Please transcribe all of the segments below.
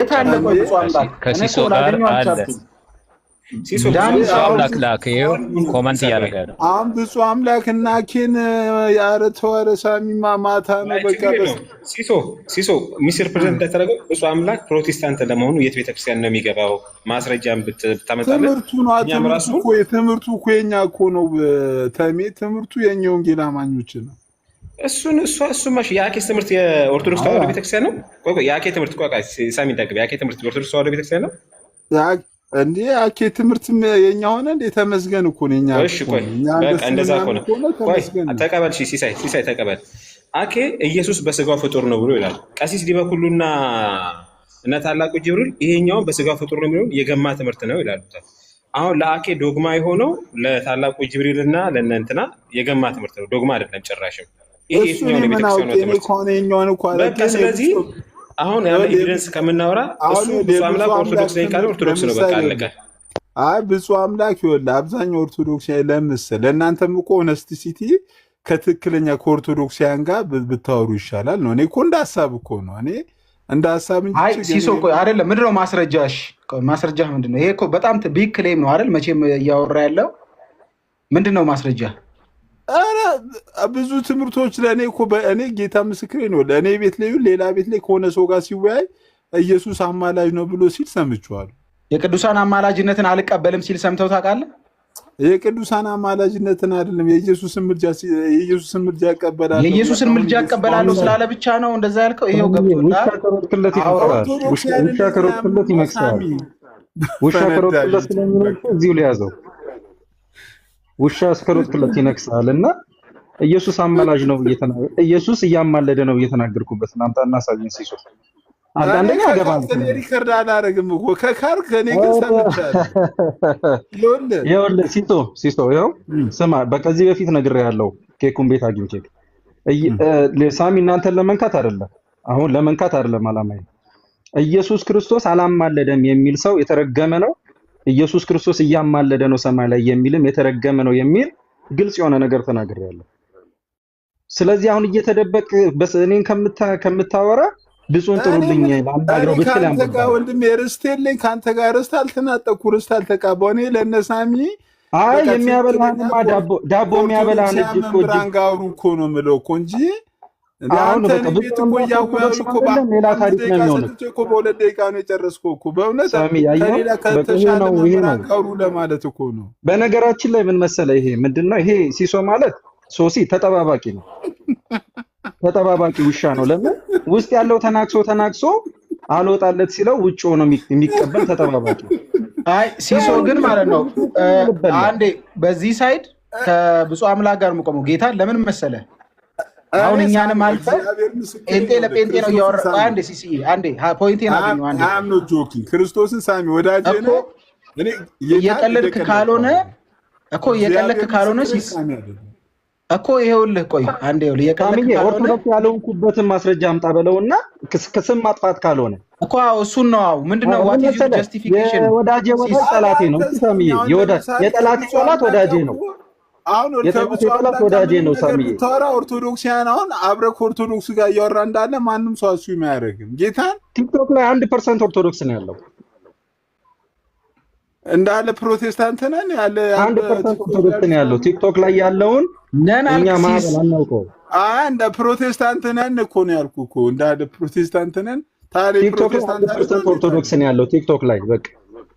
የታለቀው ብፁዕ አምላክ ከሲሶ ጋር አለ ሲሶ አምላክ ላከው ኮመንት ያደርጋል። አሁን ብፁዕ አምላክና ኬን ያረተው አረሳሚማ ማታ ነው በቃ ሲሶ ሚስር ፕሬዝዳንት ተደረገው ብፁዕ አምላክ ፕሮቴስታንት ለመሆኑ የት ቤተክርስቲያን ነው የሚገባው? ማስረጃም ብታመጣለት ትምህርቱ ነው። ትምህርቱ እኮ የኛ እኮ ነው ተሜ ትምህርቱ የኛ ወንጌል አማኞች ነው። እሱማ የአኬስ ትምህርት የኦርቶዶክስ ተዋህዶ ቤተክርስቲያን ነው። የአኬ ትምህርት ሳሚ እንዳገበ የአኬ ትምህርት የኦርቶዶክስ ተዋህዶ ቤተክርስቲያን ነው እንዴ? አኬ ትምህርት የኛ ሆነ እንዴ? ተመስገን እኮ ነው የኛ። እሺ ቆይ በቃ እንደዛ እኮ ነው። ቆይ ተቀበል። ሲሳይ ተቀበል። አኬ ኢየሱስ በስጋው ፍጡር ነው ብሎ ይላል። ቀሲስ ዲበኩሉና እና ታላቁ ጅብሪል ይሄኛው በስጋው ፍጡር ነው የሚለው የገማ ትምህርት ነው ይላሉ። አሁን ለአኬ ዶግማ የሆነው ለታላቁ ጅብሪልና ለእነንትና የገማ ትምህርት ነው፣ ዶግማ አይደለም ጭራሽም። ይሄ የትኛው ነው ቤተክርስቲያኑ ትምህርት? በቃ ስለዚህ አሁን ያለ ኤቪደንስ ከምናወራ እሱ ብፁዕ አምላክ ኦርቶዶክስ ላይ ቃል ኦርቶዶክስ ነው በቃ አለቀ። አይ ብፁዕ አምላክ ይኸውልህ አብዛኛው ኦርቶዶክስ ለምሳሌ ለእናንተም እኮ ሆነስቲሲቲ ከትክክለኛ ከኦርቶዶክሲያን ጋር ብታወሩ ይሻላል ነው። እኔ እኮ እንደ ሀሳብ እኮ ነው እኔ እንደ ሀሳብ እንጂ አይ ሲሶ እኮ አይደለም። ምንድነው ማስረጃሽ? ማስረጃህ ምንድነው? ይሄ እኮ በጣም ቢግ ክሌም ነው አይደል? መቼም እያወራ ያለው ምንድነው ማስረጃ? አረ ብዙ ትምህርቶች ለእኔ እኮ እኔ ጌታ ምስክሬ ነው። ለእኔ ቤት ላይ ሌላ ቤት ላይ ከሆነ ሰው ጋር ሲወያይ ኢየሱስ አማላጅ ነው ብሎ ሲል ሰምቼዋለሁ። የቅዱሳን አማላጅነትን አልቀበልም ሲል ሰምተው ታውቃለህ? የቅዱሳን አማላጅነትን አይደለም የኢየሱስን ምልጃ ያቀበላል። የኢየሱስን ምልጃ ያቀበላለሁ ስላለ ብቻ ነው እንደዛ ያልከው? ይሄው ገብቶናል። ውሻ ከሮጥክለት ይነክሳል። ውሻ ከሮጥክለት ስለሚነክስ እዚሁ ላይ ያዘው። ውሻ እስከሮጥክለት ይነክሳል። እና ኢየሱስ አማላጅ ነው ኢየሱስ እያማለደ ነው እየተናገርኩበት እናንተና ሳቢን ሲሶ አንደኛ ገባን ሪከርድ አላረግም እኮ ከካር ከኔ ግን ሰምቻለሁ። ይኸውልህ ሲሶ ይኸው ስማ፣ በከዚህ በፊት ነግሬሃለሁ። ኬኩን ቤት አግኝቼ ሳሚ እናንተን ለመንካት አይደለም፣ አሁን ለመንካት አይደለም አላማዬ። ኢየሱስ ክርስቶስ አላማለደም የሚል ሰው የተረገመ ነው። ኢየሱስ ክርስቶስ እያማለደ ነው ሰማይ ላይ የሚልም የተረገመ ነው የሚል ግልጽ የሆነ ነገር ተናግሬያለሁ። ስለዚህ አሁን እየተደበቅ በእኔን ከምታወራ ብፁን ጥሩልኝ ላናግረው ብትል አንተ ጋር ወንድሜ ርስት የለኝ ከአንተ ጋር ርስት አልተናጠኩ ርስት አልተቃባው እኔ ለነሳሚ አይ የሚያበላህንማ ዳቦ የሚያበላህን እጅ እኮ ብራንጋሩ እኮ ነው የምለው እኮ እንጂ አሁን በቃ ብፁን እኮ ሌላ ታሪክ ነው የሚሆነው እኮ በሁለት ደቂቃ ነው የጨረስከው እኮ በእውነት ከሌላ ከተሻለ ብራንጋሩ ለማለት እኮ ነው። በነገራችን ላይ ምን መሰለህ ይሄ ምንድነው ይሄ ሲሶ ማለት ሶሲ ተጠባባቂ ነው። ተጠባባቂ ውሻ ነው። ለምን ውስጥ ያለው ተናክሶ አልወጣለት ሲለው ውጭ ሆኖ የሚቀበል ተጠባባቂ። አይ ሲሶ ግን ማለት ነው አንዴ በዚህ ሳይድ ከብፁዕ አምላክ ጋር መቆሙ ጌታ ለምን መሰለ አሁን እኛንም አልፈ ጴንጤ ለጴንጤ ነው እያወራ አንዴ ሲሲ አንዴ ፖይንቴን አገኘው አንዴ አምኖ ጆኪንግ ክርስቶስን ሳሚ ወዳጄ ነው። እኔ እየቀለድክ ካልሆነ እኮ እየቀለድክ ካልሆነ ሲሲ እኮ ይሄውልህ ቆይ አንዴ ይኸውልህ የቀለድክ ካልሆነ ኦርቶዶክስ ያለውንኩበትን ማስረጃ አምጣ በለውና ከስም ማጥፋት ካልሆነ እኮ እሱን ነው ምንድነው what is your justification? ወዳጄ ወዳጅ ጠላቴ ነው ሳሚዬ የጠላቴ ጠላት ወዳጄ ነው። አሁን ወዳጄ ነው ሳሚዬ ተራ ኦርቶዶክሲያን አሁን አብረክ ኦርቶዶክስ ጋር እያወራ እንዳለ ማንም ሰው እሱ የሚያደርግም ጌታን ቲክቶክ ላይ 1% ኦርቶዶክስ ነው ያለው እንዳለ ፕሮቴስታንት ነን ያለ 1% ኦርቶዶክስ ነው ያለው ቲክቶክ ላይ ያለውን እኛ ማባል አናውቀው። እንደ ፕሮቴስታንት ነን እኮ ነው ያልኩህ እኮ እንዳለ ፕሮቴስታንት ነን ታዲያ ፕሮቴስታንት 1% ኦርቶዶክስ ነው ያለው ቲክቶክ ላይ በቃ።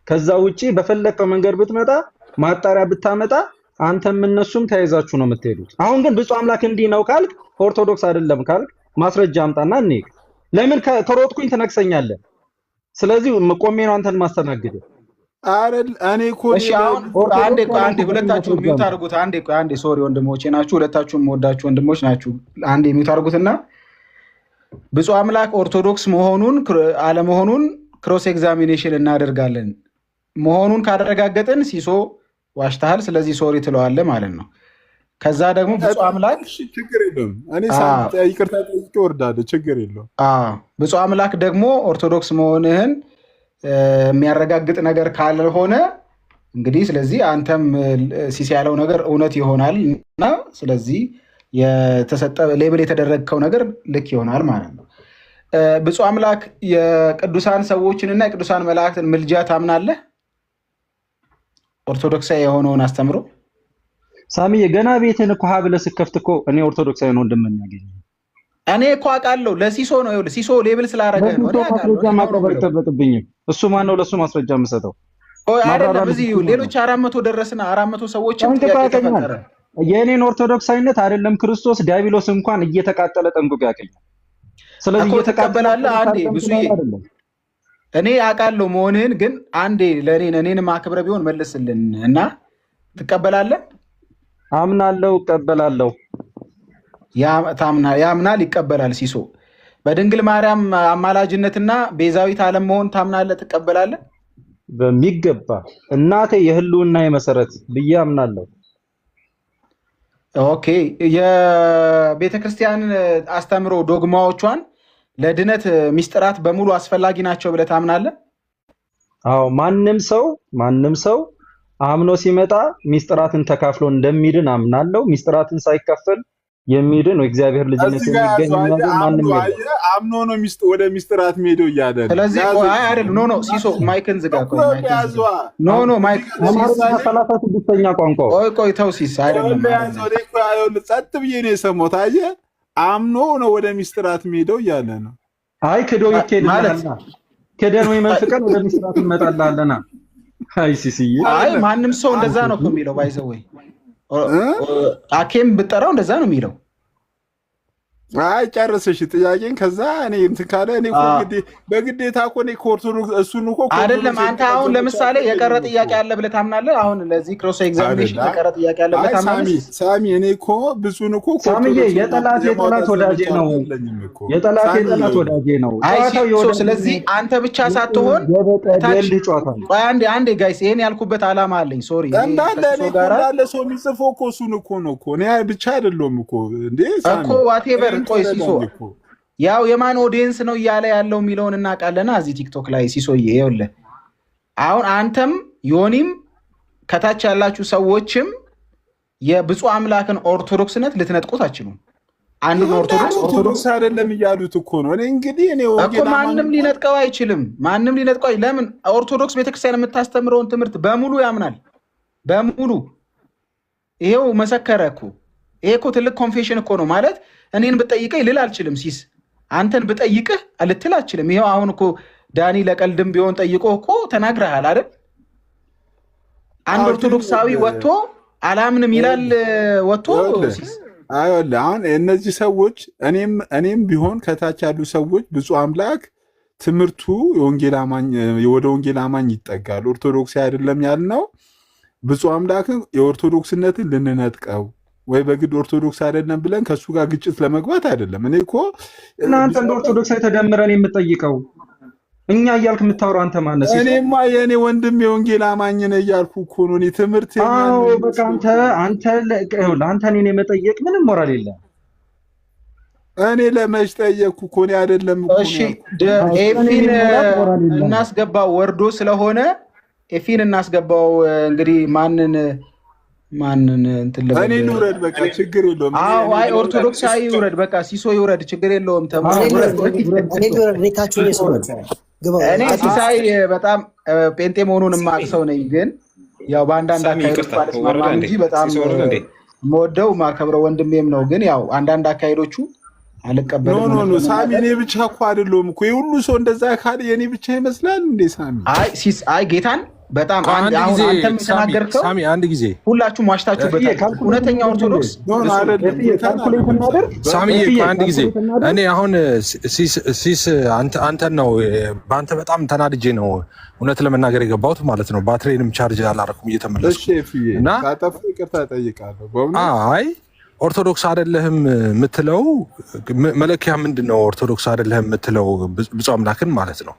ከዛ ውጪ በፈለከው መንገድ ብትመጣ ማጣሪያ ብታመጣ አንተም እነሱም ተያይዛችሁ ነው የምትሄዱት። አሁን ግን ብፁዕ አምላክ እንዲህ ነው ካልክ ኦርቶዶክስ አይደለም ካልክ ማስረጃ አምጣና እንሂድ። ለምን ከሮጥኩኝ ትነክሰኛለህ? ስለዚህ ቆሜ ነው አንተን ማስተናግድ አይደል? እኔ እኮ እሺ አሁን አንዴ ሁለታችሁም ሚውት አድርጉት። አንዴ ሶሪ ወንድሞቼ ናችሁ፣ ሁለታችሁም ወዳችሁ ወንድሞች ናችሁ። አንዴ ሚውት አድርጉትና ብፁዕ አምላክ ኦርቶዶክስ መሆኑን አለመሆኑን ክሮስ ኤግዛሚኔሽን እናደርጋለን። መሆኑን ካደረጋገጥን ሲሶ ዋሽታል፣ ስለዚህ ሶሪ ትለዋለህ ማለት ነው። ከዛ ደግሞ ብፁዕ አምላክ ችግር የለውም እኔ ይቅርታ ጠይቄ ወርዳለሁ፣ ችግር የለውም። ብፁዕ አምላክ ደግሞ ኦርቶዶክስ መሆንህን የሚያረጋግጥ ነገር ካልሆነ እንግዲህ ስለዚህ አንተም ሲሲ ያለው ነገር እውነት ይሆናል እና ስለዚህ የተሰጠ ሌብል የተደረገው ነገር ልክ ይሆናል ማለት ነው። ብፁዕ አምላክ የቅዱሳን ሰዎችንና የቅዱሳን መላእክትን ምልጃ ታምናለህ? ኦርቶዶክሳዊ የሆነውን አስተምሮ ሳሚዬ ገና ቤትን እኮ ሀብለ ስከፍት እኮ እኔ ኦርቶዶክሳዊ ነው እንደምናገኝ እኔ እኮ አውቃለሁ። ለሲሶ ነው ይኸውልህ፣ ሲሶ ሌብል ስላደረገ ነው። እኔ ማስረጃ ማቅረብ አይጠበቅብኝም። እሱ ማን ነው ለሱ ማስረጃ የምሰጠው? አይደለም እዚህ ሌሎች 400 ደረስና 400 ሰዎችም ጥያቄ ተፈጠረ። የእኔን ኦርቶዶክሳዊነት አይደለም ክርስቶስ ዲያብሎስ እንኳን እየተቃጠለ ጠንቅቆ ያውቀኛል። ስለዚህ እየተቀበላለህ አንዴ ብዙዬ እኔ አውቃለሁ መሆንህን፣ ግን አንዴ እኔንም አክብረህ ቢሆን መልስልን እና ትቀበላለህ? አምናለሁ፣ እቀበላለሁ። ያምናል፣ ይቀበላል። ሲሶ በድንግል ማርያም አማላጅነትና ቤዛዊት ዓለም መሆን ታምናለህ፣ ትቀበላለህ? በሚገባ እናቴ የህልውና የመሰረት ብዬ አምናለሁ። ኦኬ። የቤተክርስቲያን አስተምሮ ዶግማዎቿን ለድነት ሚስጥራት በሙሉ አስፈላጊ ናቸው ብለህ ታምናለህ? አዎ፣ ማንም ሰው አምኖ ሲመጣ ሚስጥራትን ተካፍሎ እንደሚድን አምናለሁ። ሚስጥራትን ሳይካፈል የሚድን ነው እግዚአብሔር ልጅነት የሚገኝ ነው። ማንም አምኖ ነው ወደ ሚስጥራት ሄደው እያለ ነው። ስለዚህ አይደል? ኖ ሲሶ ማይክን ዝጋ። ኖ ማይክ 36ኛ ቋንቋ ቆይ ተው ሲስ አይደለም። ጸጥ ብዬ ነው የሰማሁት። አየህ፣ አምኖ ነው ወደ ሚስጥራት ሄደው እያለ ነው። አይ ክዶ ይኬድልና ከደን ወይ መንፍቀን ወደ ሚስጥራት እንመጣላለና አይ ማንም ሰው እንደዛ ነው የሚለው። ባይዘው ወይ አኬም ብጠራው እንደዛ ነው የሚለው። አይ ጨርሰሽ ጥያቄን ከዛ እኔ እንትን ካለ እኔ በግዴታ እኮ እኔ ከኦርቶዶክስ እሱን እኮ አይደለም። አንተ አሁን ለምሳሌ የቀረ ጥያቄ አለ ብለህ ታምናለህ? አሁን ለዚህ ክሮስ ኤግዛሚኔሽን የቀረ ጥያቄ አለ ብለህ ታምናለህ? ሳሚ እኔ እኮ ብዙን እኮ ሳሚዬ የጠላት ወዳጄ ነው። የጠላት ወዳጄ ነው። ስለዚህ አንተ ብቻ ሳትሆን አንዴ ጋይስ ይሄን ያልኩበት ዓላማ አለኝ። ሶሪ እንዳለ ሰው የሚጽፈው እኮ እሱን እኮ ነው እኮ እኔ ብቻ አይደለም እኮ እንዴ ሳሚ እኮ ዋቴቨር ቆይ ሲሶ ያው የማን ኦዲየንስ ነው እያለ ያለው የሚለውን እናውቃለና እዚህ ቲክቶክ ላይ ሲሶዬ ይኸውልህ፣ አሁን አንተም ዮኒም ከታች ያላችሁ ሰዎችም የብፁዕ አምላክን ኦርቶዶክስነት ልትነጥቁት አትችሉም። አንዱ ኦርቶዶክስ አይደለም እያሉት እኮ ነው። እኔ እንግዲህ እኮ ማንም ሊነጥቀው አይችልም። ለምን ኦርቶዶክስ ቤተክርስቲያን የምታስተምረውን ትምህርት በሙሉ ያምናል። በሙሉ ይሄው መሰከረ እኮ። ይሄ እኮ ትልቅ ኮንፌሽን እኮ ነው ማለት እኔን ብጠይቀኝ ልል አልችልም። ሲስ አንተን ብጠይቅህ ልትል አልችልም። ይሄው አሁን እኮ ዳኒ ለቀልድም ቢሆን ጠይቆ እኮ ተናግረሃል አይደል? አንድ ኦርቶዶክሳዊ ወጥቶ አላምንም ይላል ወጥቶ ሲስ አይወለ አሁን እነዚህ ሰዎች እኔም ቢሆን ከታች ያሉ ሰዎች ብፁዕ አምላክ ትምህርቱ ወደ ወንጌል አማኝ ይጠጋል። ኦርቶዶክስ አይደለም ያልነው ብፁዕ አምላክን የኦርቶዶክስነትን ልንነጥቀው ወይ በግድ ኦርቶዶክስ አይደለም ብለን ከሱ ጋር ግጭት ለመግባት አይደለም። እኔ እኮ እናንተ እንደ ኦርቶዶክስ ተደምረን የምጠይቀው እኛ እያልክ የምታወራው አንተ ማነህ? እኔማ የእኔ ወንድም የወንጌል አማኝ ነህ እያልኩ እኮ ነው። እኔ ትምህርት በቃ አንተ እኔን የመጠየቅ ምንም ሞራል የለም። እኔ ለመች ጠየቅኩ እኮ እኔ አይደለም እኮ። እሺ ኤፊን እናስገባው ወርዶ ስለሆነ ኤፊን እናስገባው። እንግዲህ ማንን እንትን ለበለ እኔ ልውረድ፣ በቃ ችግር የለውም። አይ ኦርቶዶክሳዊ ይውረድ፣ በቃ ሲሶ ይውረድ፣ ችግር የለውም። እኔ ሲሳይ በጣም ጴንጤ መሆኑን የማውቅ ሰው ነኝ፣ ግን ያው በአንዳንድ አካሄዶች ባለስማማ እንጂ በጣም የምወደው ማከብረው ወንድሜም ነው። ግን ያው አንዳንድ አካሄዶቹ አልቀበልም። ኖ ሳሚ፣ እኔ ብቻ እኮ አይደለሁም እኮ የሁሉ ሰው እንደዛ ካለ የኔ ብቻ ይመስላል እንዴ ሳሚ? አይ ጌታን በጣም አንተም የተናገርከው አንድ ጊዜ ሁላችሁም ዋሽታችሁበታል። እውነተኛ ኦርቶዶክስ ሳሚ አንድ ጊዜ እኔ አሁን ሲስ አንተን ነው በአንተ በጣም ተናድጄ ነው እውነት ለመናገር የገባሁት ማለት ነው። ባትሪንም ቻርጅ አላረኩም እየተመለስኩ እና ይቅርታ እጠይቃለሁ። አይ ኦርቶዶክስ አይደለህም የምትለው መለኪያ ምንድን ነው? ኦርቶዶክስ አይደለህም የምትለው ብፁዕ አምላክን ማለት ነው።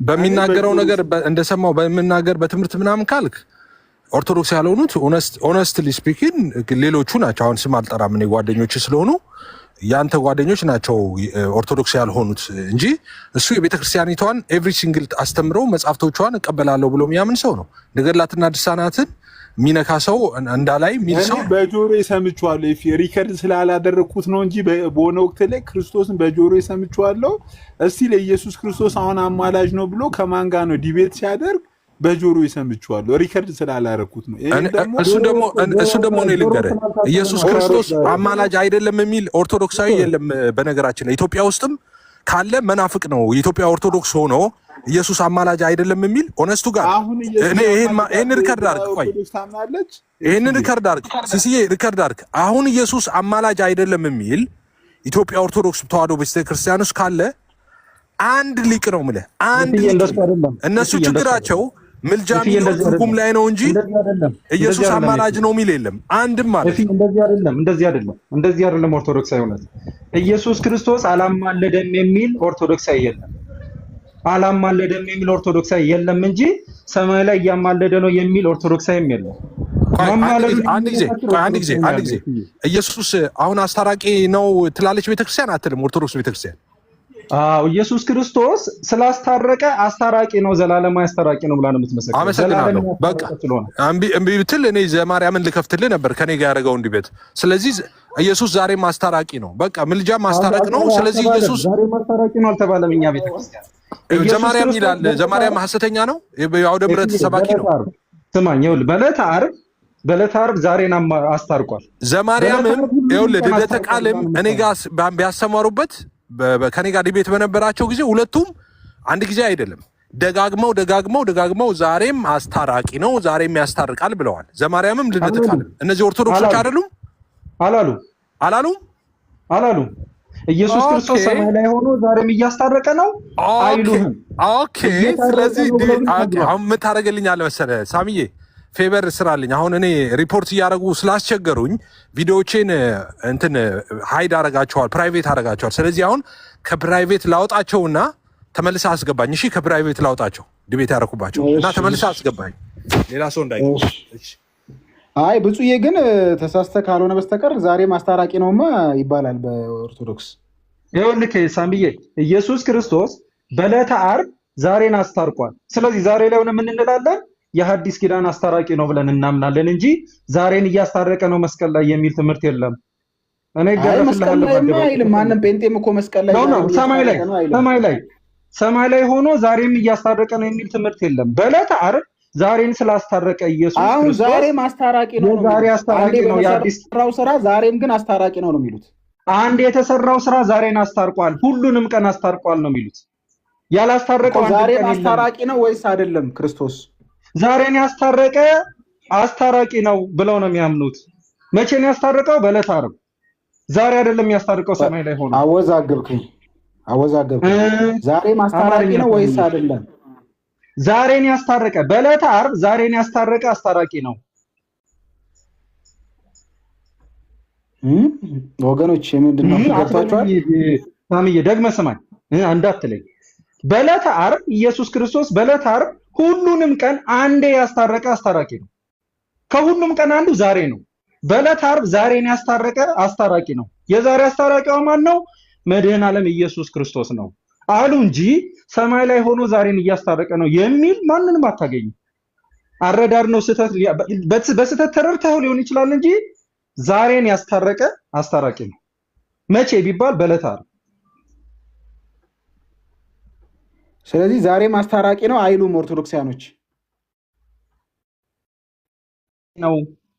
በሚናገረው ነገር እንደሰማው በምናገር በትምህርት ምናምን ካልክ ኦርቶዶክስ ያልሆኑት ኦነስትሊ ስፒኪንግ ሌሎቹ ናቸው። አሁን ስም አልጠራም እኔ ጓደኞች ስለሆኑ ያንተ ጓደኞች ናቸው ኦርቶዶክስ ያልሆኑት እንጂ እሱ የቤተክርስቲያኒቷን ኤቭሪ ሲንግል አስተምረው መጽሐፍቶቿን እቀበላለሁ ብሎ የሚያምን ሰው ነው። ገድላትና ድርሳናትን ሚነካ ሰው እንዳላይ ሚል ሰው በጆሮ ሰምቼዋለሁ። ሪከርድ ስላላደረኩት ነው እንጂ በሆነ ወቅት ላይ ክርስቶስን በጆሮ ሰምቼዋለሁ። እስቲ ለኢየሱስ ክርስቶስ አሁን አማላጅ ነው ብሎ ከማን ጋር ነው ዲቤት ሲያደርግ በጆሮ ሰምቼዋለሁ። ሪከርድ ስላላደረኩት ነው። እሱ ደግሞ ነው ልንገርህ፣ ኢየሱስ ክርስቶስ አማላጅ አይደለም የሚል ኦርቶዶክሳዊ የለም። በነገራችን ላይ ኢትዮጵያ ውስጥም ካለ መናፍቅ ነው። የኢትዮጵያ ኦርቶዶክስ ሆኖ ኢየሱስ አማላጅ አይደለም የሚል ኦነስቱ ጋር እኔ ይሄን ሪከርድ አድርግ፣ ቆይ ይሄን ሪከርድ አድርግ፣ ሲሲዬ ሪከርድ አድርግ። አሁን ኢየሱስ አማላጅ አይደለም የሚል ኢትዮጵያ ኦርቶዶክስ ተዋሕዶ ቤተክርስቲያን ውስጥ ካለ አንድ ሊቅ ነው የምልህ፣ አንድ ሊቅ። እነሱ ችግራቸው ምልጃ የሚለው ትርጉም ላይ ነው እንጂ ኢየሱስ አማላጅ ነው የሚል የለም አንድም ማለት። እንደዚህ አይደለም ኦርቶዶክሳዊ እውነት። ኢየሱስ ክርስቶስ አላማለደም የሚል ኦርቶዶክሳዊ የለም። አላማለደም የሚል ኦርቶዶክሳዊ የለም እንጂ ሰማይ ላይ እያማለደ ነው የሚል ኦርቶዶክሳዊም የለም። አንድ ጊዜ ኢየሱስ አሁን አስታራቂ ነው ትላለች ቤተክርስቲያን አትልም? ኦርቶዶክስ ቤተክርስቲያን ኢየሱስ ክርስቶስ ስላስታረቀ አስታራቂ ነው፣ ዘላለማዊ አስታራቂ ነው ብላ ነው የምትመሰክረው። አመሰግናለሁ። በቃ እምቢ ብትል እኔ ዘማርያምን ልከፍትልህ ነበር ከኔ ጋር ያደረገው እንዲቤት። ስለዚህ ኢየሱስ ዛሬም አስታራቂ ነው። በቃ ምልጃ ማስታረቅ ነው። ስለዚህ ኢየሱስ ዛሬም አስታራቂ ነው አልተባለም እኛ ቤተክርስቲያን። ዘማርያም ይላል። ዘማርያም ሐሰተኛ ነው፣ የአውደ ምሕረት ሰባኪ ነው። ስማኝ፣ ይኸውልህ በዕለተ ዓርብ ዛሬን አስታርቋል። ዘማርያምም ይኸውልህ ልደተ ቃልም እኔ ጋር ቢያስተማሩበት ከኔ ጋር ዲቤት በነበራቸው ጊዜ ሁለቱም አንድ ጊዜ አይደለም ደጋግመው ዛሬም አስታራቂ ነው፣ ዛሬም ያስታርቃል ብለዋል። ዘማርያምም ልደተ ቃልም። እነዚህ ኦርቶዶክሶች አይደሉም? አላሉ። ኢየሱስ ክርስቶስ ሰማይ ላይ ሆኖ ዛሬም እያስታረቀ ነው አይሉህም? ኦኬ። ስለዚህ አሁን ምን ታደርግልኛለህ መሰለህ ሳሚዬ፣ ፌቨር ስራልኝ። አሁን እኔ ሪፖርት እያደረጉ ስላስቸገሩኝ ቪዲዮዎቼን እንትን ሃይድ አረጋቸዋል፣ ፕራይቬት አረጋቸዋል። ስለዚህ አሁን ከፕራይቬት ላውጣቸውና ተመልሰ አስገባኝ። እሺ፣ ከፕራይቬት ላውጣቸው ዲቤት ያደረኩባቸው እና ተመልሰ አስገባኝ፣ ሌላ ሰው እንዳይ። አይ ብፁዬ ግን ተሳስተ ካልሆነ በስተቀር ዛሬ ማስታራቂ ነውማ ይባላል በኦርቶዶክስ። ይኸውልህ ሳምዬ፣ ኢየሱስ ክርስቶስ በዕለተ ዓርብ ዛሬን አስታርቋል። ስለዚህ ዛሬ ላይ ሆነ ምን እንላለን? የሐዲስ ኪዳን አስታራቂ ነው ብለን እናምናለን እንጂ ዛሬን እያስታረቀ ነው መስቀል ላይ የሚል ትምህርት የለም። እኔ ማንም ጴንጤም እኮ መስቀል ላይ ሰማይ ላይ ሆኖ ዛሬም እያስታረቀ ነው የሚል ትምህርት የለም። በዕለተ ዓርብ ዛሬን ስላስታረቀ ኢየሱስ ክርስቶስ ዛሬም አስታራቂ ነው። ዛሬ አስታራቂ ነው። የአዲስ ስራ ዛሬም ግን አስታራቂ ነው የሚሉት። አንድ የተሰራው ስራ ዛሬን አስታርቋል፣ ሁሉንም ቀን አስታርቋል ነው የሚሉት። ያላስታረቀው ዛሬም አስታራቂ ነው ወይስ አይደለም? ክርስቶስ ዛሬን ያስታረቀ አስታራቂ ነው ብለው ነው የሚያምኑት። መቼ ነው ያስታረቀው? በዕለተ ዓርብ። ዛሬ አይደለም ያስታረቀው ሰማይ ላይ ሆኖ። አወዛገብከኝ። ዛሬም አስታራቂ ነው ወይስ አይደለም? ዛሬን ያስታረቀ በዕለተ ዓርብ ዛሬን ያስታረቀ አስታራቂ ነው። ወገኖች ምንድነው ገብታችኋል? ሳምዬ ደግመህ ስማኝ እንዳትለኝ። በዕለተ ዓርብ ኢየሱስ ክርስቶስ በዕለተ ዓርብ ሁሉንም ቀን አንዴ ያስታረቀ አስታራቂ ነው። ከሁሉም ቀን አንዱ ዛሬ ነው። በዕለተ ዓርብ ዛሬን ያስታረቀ አስታራቂ ነው። የዛሬ አስታራቂው ማን ነው? መድኃኔ ዓለም ኢየሱስ ክርስቶስ ነው አሉ እንጂ ሰማይ ላይ ሆኖ ዛሬን እያስታረቀ ነው የሚል ማንንም አታገኝም። አረዳድ ነው ስህተት። በስህተት ተረድተው ሊሆን ይችላል እንጂ ዛሬን ያስታረቀ አስታራቂ ነው። መቼ ቢባል በዕለተ ዓርብ። ስለዚህ ዛሬም አስታራቂ ነው አይሉም ኦርቶዶክሳኖች ነው